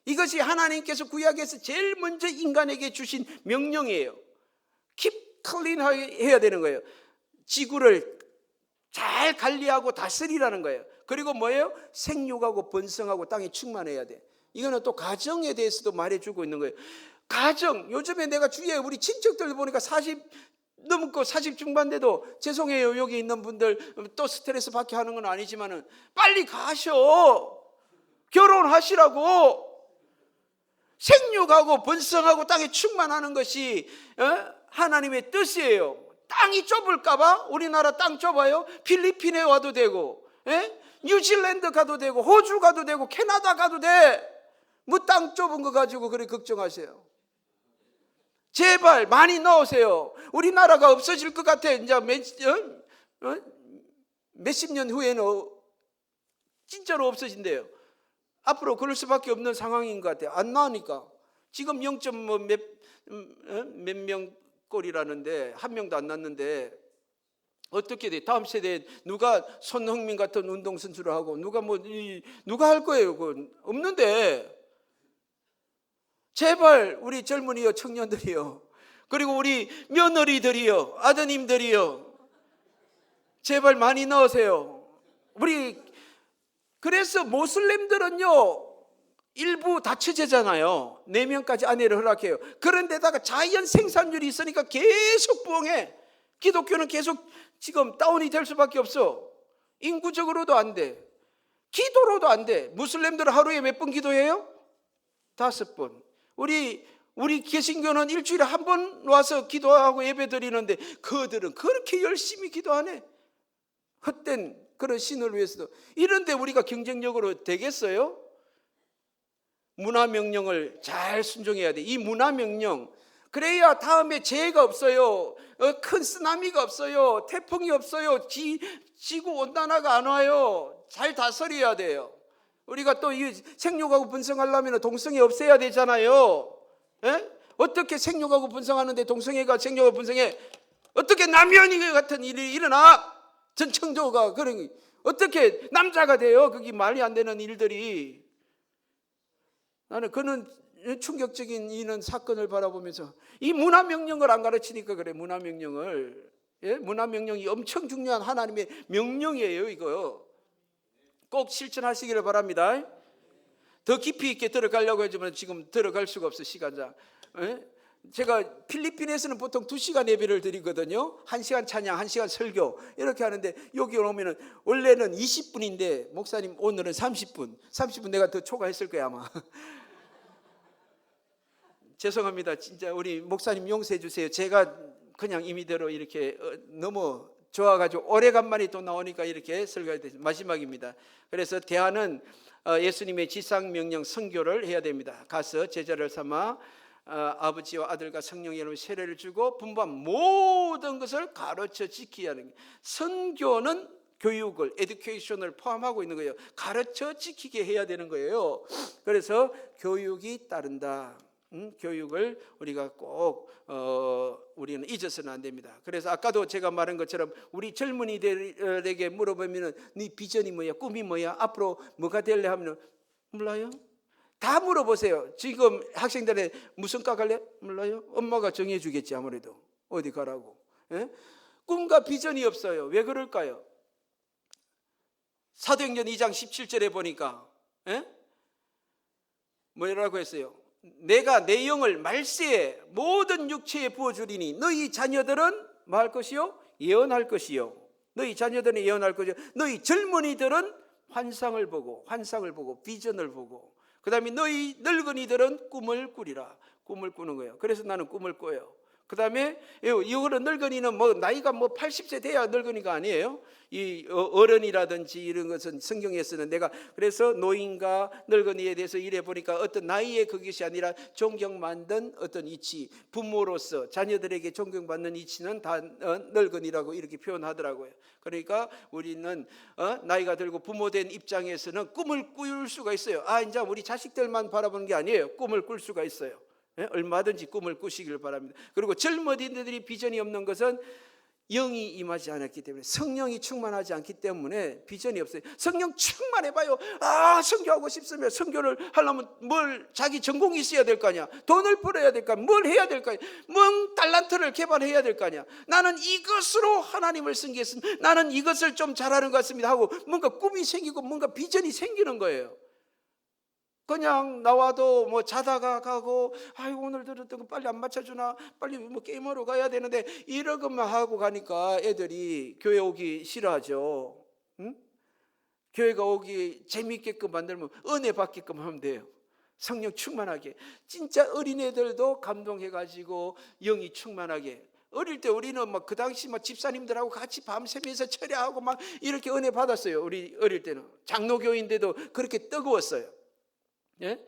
이것이 하나님께서 구약에서 제일 먼저 인간에게 주신 명령이에요. Keep clean 해야 되는 거예요. 지구를 잘 관리하고 다스리라는 거예요. 그리고 뭐예요? 생육하고 번성하고 땅이 충만해야 돼. 이거는 또 가정에 대해서도 말해주고 있는 거예요. 가정, 요즘에 내가 주위에 우리 친척들 보니까 40 넘고 40 중반대도, 죄송해요 여기 있는 분들 또 스트레스 받게 하는 건 아니지만은 빨리 가셔. 결혼하시라고. 생육하고 번성하고 땅에 충만하는 것이 하나님의 뜻이에요. 땅이 좁을까 봐. 우리나라 땅 좁아요. 필리핀에 와도 되고, 뉴질랜드 가도 되고, 호주 가도 되고, 캐나다 가도 돼. 뭐 땅 좁은 거 가지고 그래 걱정하세요. 제발 많이 넣으세요. 우리나라가 없어질 것 같아. 이제 몇십 년 후에는 진짜로 없어진대요. 앞으로 그럴 수밖에 없는 상황인 것 같아요. 안 나오니까. 지금 0. 몇 명 꼴이라는데 한 명도 안 났는데 어떻게 돼? 다음 세대에 누가 손흥민 같은 운동선수를 하고 누가 할 거예요? 그건 없는데. 제발 우리 젊은이요, 청년들이요, 그리고 우리 며느리들이요, 아드님들이요, 제발 많이 넣으세요. 그래서 모슬렘들은요 일부 다처제잖아요. 4명까지 아내를 허락해요. 그런데다가 자연 생산률이 있으니까 계속 부흥해. 기독교는 계속 지금 다운이 될 수밖에 없어. 인구적으로도 안 돼, 기도로도 안 돼. 무슬림들은 하루에 몇 번 기도해요? 5번. 우리 개신교는 일주일에 1번 와서 기도하고 예배 드리는데 그들은 그렇게 열심히 기도하네. 헛된 그런 신을 위해서도. 이런데 우리가 경쟁력으로 되겠어요? 문화명령을 잘 순종해야 돼. 이 문화명령, 그래야 다음에 재해가 없어요. 큰 쓰나미가 없어요. 태풍이 없어요. 지구온난화가 안 와요. 잘 다스려야 돼요. 우리가 또 이 생육하고 분성하려면 동성애 없애야 되잖아요. 에? 어떻게 생육하고 분성하는데 동성애가 생육하고 분성해? 어떻게 남연이 같은 일이 일어나? 전청조가 그런, 어떻게 남자가 돼요? 그게 말이 안 되는 일들이. 나는 그는 충격적인 이런 사건을 바라보면서 이 문화명령을 안 가르치니까 그래. 문화명령을, 예? 문화명령이 엄청 중요한 하나님의 명령이에요. 이거 꼭 실천하시기를 바랍니다. 더 깊이 있게 들어가려고 하지만 지금 들어갈 수가 없어, 시간상. 예? 제가 필리핀에서는 보통 2시간 예배를 드리거든요. 1시간 찬양, 1시간 설교 이렇게 하는데, 여기 오면은 원래는 20분인데 목사님 오늘은 30분 내가 더 초과했을 거야 아마. 죄송합니다. 진짜 우리 목사님 용서해 주세요. 제가 그냥 임의대로 이렇게 너무 좋아가지고 오래간만에 또 나오니까 이렇게 설교했습니다. 마지막입니다. 그래서 대안은 예수님의 지상명령 선교를 해야 됩니다. 가서 제자를 삼아 아버지와 아들과 성령의 이름으로 세례를 주고 분부한 모든 것을 가르쳐 지키게 하는 거예요. 선교는 교육을, 에듀케이션을 포함하고 있는 거예요. 가르쳐 지키게 해야 되는 거예요. 그래서 교육이 따른다. 교육을 우리가 꼭 우리는 잊어서는 안 됩니다. 그래서 아까도 제가 말한 것처럼 우리 젊은이들에게 물어보면 네 비전이 뭐야, 꿈이 뭐야, 앞으로 뭐가 될래 하면 몰라요. 다 물어보세요. 지금 학생들의 무슨 과 갈래? 몰라요. 엄마가 정해주겠지 아무래도 어디 가라고. 예? 꿈과 비전이 없어요. 왜 그럴까요? 사도행전 2장 17절에 보니까 뭐라고 했어요? 내가 내 영을 말세에 모든 육체에 부어주리니 너희 자녀들은 뭐 할 것이요? 예언할 것이요. 너희 자녀들은 예언할 것이요. 너희 젊은이들은 환상을 보고 비전을 보고, 그 다음에 너희 늙은이들은 꿈을 꾸리라. 꿈을 꾸는 거예요. 그래서 나는 꿈을 꿔요. 그 다음에 이거는 늙은이는 뭐 나이가 뭐 80세 돼야 늙은이가 아니에요. 이 어른이라든지 이런 것은 성경에서는 내가 그래서 노인과 늙은이에 대해서 이래 보니까 어떤 나이의 그것이 아니라 존경받는 어떤 이치, 부모로서 자녀들에게 존경받는 이치는 다 늙은이라고 이렇게 표현하더라고요. 그러니까 우리는 나이가 들고 부모된 입장에서는 꿈을 꿀 수가 있어요. 이제 우리 자식들만 바라보는 게 아니에요. 꿈을 꿀 수가 있어요. 얼마든지 꿈을 꾸시길 바랍니다. 그리고 젊은이들이 비전이 없는 것은 영이 임하지 않았기 때문에, 성령이 충만하지 않기 때문에 비전이 없어요. 성령 충만해봐요. 선교하고 싶으면 선교를 하려면 뭘 자기 전공이 있어야 될 거 아니야. 돈을 벌어야 될 거 아니야. 뭘 해야 될 거 아니야. 뭔 달란트를 개발해야 될 거 아니야. 나는 이것으로 하나님을 섬기겠습니다. 나는 이것을 좀 잘하는 것 같습니다 하고 뭔가 꿈이 생기고 뭔가 비전이 생기는 거예요. 그냥 나와도 뭐 자다가 가고, 오늘 들었던 거 빨리 안 맞춰주나, 빨리 뭐 게임하러 가야 되는데 이런 것만 하고 가니까 애들이 교회 오기 싫어하죠. 응? 교회가 오기 재미있게끔 만들면 은혜 받게끔 하면 돼요. 성령 충만하게. 진짜 어린애들도 감동해가지고 영이 충만하게. 어릴 때 우리는 막 그 당시 막 집사님들하고 같이 밤새면서 철야하고 막 이렇게 은혜 받았어요. 우리 어릴 때는 장로교인데도 그렇게 뜨거웠어요. 예?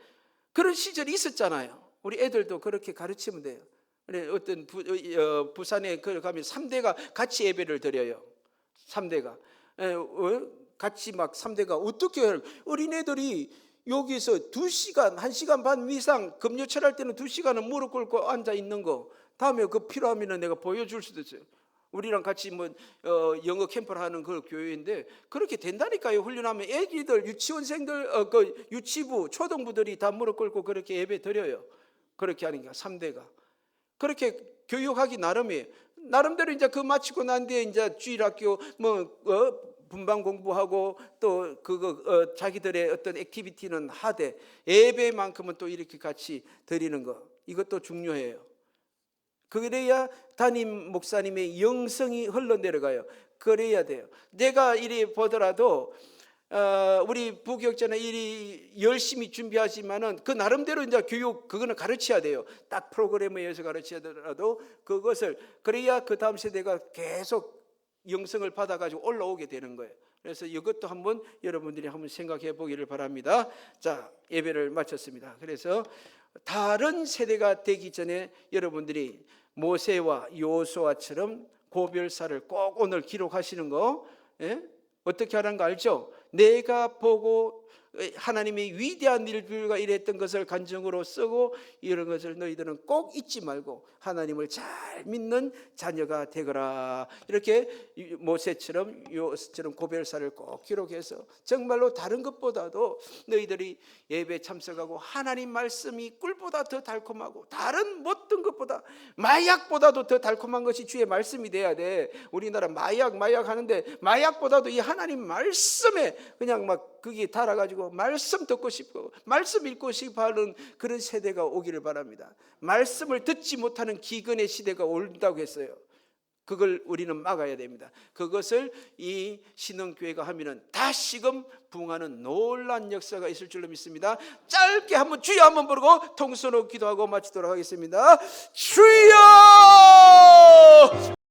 그런 시절이 있었잖아요. 우리 애들도 그렇게 가르치면 돼요. 어떤 부산에 가면 3대가 같이 예배를 드려요. 3대가 같이 막 3대가 어떻게 해요? 어린애들이 여기서 2시간, 1시간 반 이상 금요철 할 때는 2시간은 무릎 꿇고 앉아 있는 거, 다음에 그 필요하면 내가 보여줄 수도 있어요. 우리랑 같이 영어 캠프를 하는 그 교회인데 그렇게 된다니까요. 훈련하면 애기들, 유치원생들, 유치부, 초등부들이 다 무릎 꿇고 그렇게 예배 드려요. 그렇게 하니까 3대가 그렇게 교육하기 나름이에요. 나름대로 이제 그 마치고 난 뒤에 이제 주일학교 분반 공부하고 또 그거 자기들의 어떤 액티비티는 하되, 예배만큼은 또 이렇게 같이 드리는 거, 이것도 중요해요. 그래야 담임 목사님의 영성이 흘러내려가요. 그래야 돼요. 내가 이리 보더라도 우리 부교육자는 이리 열심히 준비하지만은 그 나름대로 이제 교육 그거는 가르쳐야 돼요. 딱 프로그램에 의해서 가르쳐야 되더라도 그것을, 그래야 그 다음 세대가 계속 영성을 받아가지고 올라오게 되는 거예요. 그래서 이것도 한번 여러분들이 한번 생각해 보기를 바랍니다. 자, 예배를 마쳤습니다. 그래서 다른 세대가 되기 전에 여러분들이 모세와 여호수아처럼 고별사를 꼭 오늘 기록하시는 거, 예? 어떻게 하는 거 알죠? 내가 보고 하나님이 위대한 일들과 이랬던 것을 간증으로 쓰고 이런 것을 너희들은 꼭 잊지 말고 하나님을 잘 믿는 자녀가 되거라. 이렇게 모세처럼 여호수아처럼 고별사를 꼭 기록해서 정말로 다른 것보다도 너희들이 예배 참석하고 하나님 말씀이 꿀보다 더 달콤하고 다른 모든 것보다 마약보다도 더 달콤한 것이 주의 말씀이 돼야 돼. 우리나라 마약 하는데 마약보다도 이 하나님 말씀에 그냥 막 거기에 달아가지고 말씀 듣고 싶고 말씀 읽고 싶어 하는 그런 세대가 오기를 바랍니다. 말씀을 듣지 못하는 기근의 시대가 온다고 했어요. 그걸 우리는 막아야 됩니다. 그것을 이 신흥교회가 하면은 다시금 부흥하는 놀라운 역사가 있을 줄로 믿습니다. 짧게 한번 주여 한번 부르고 통수로 기도하고 마치도록 하겠습니다. 주여!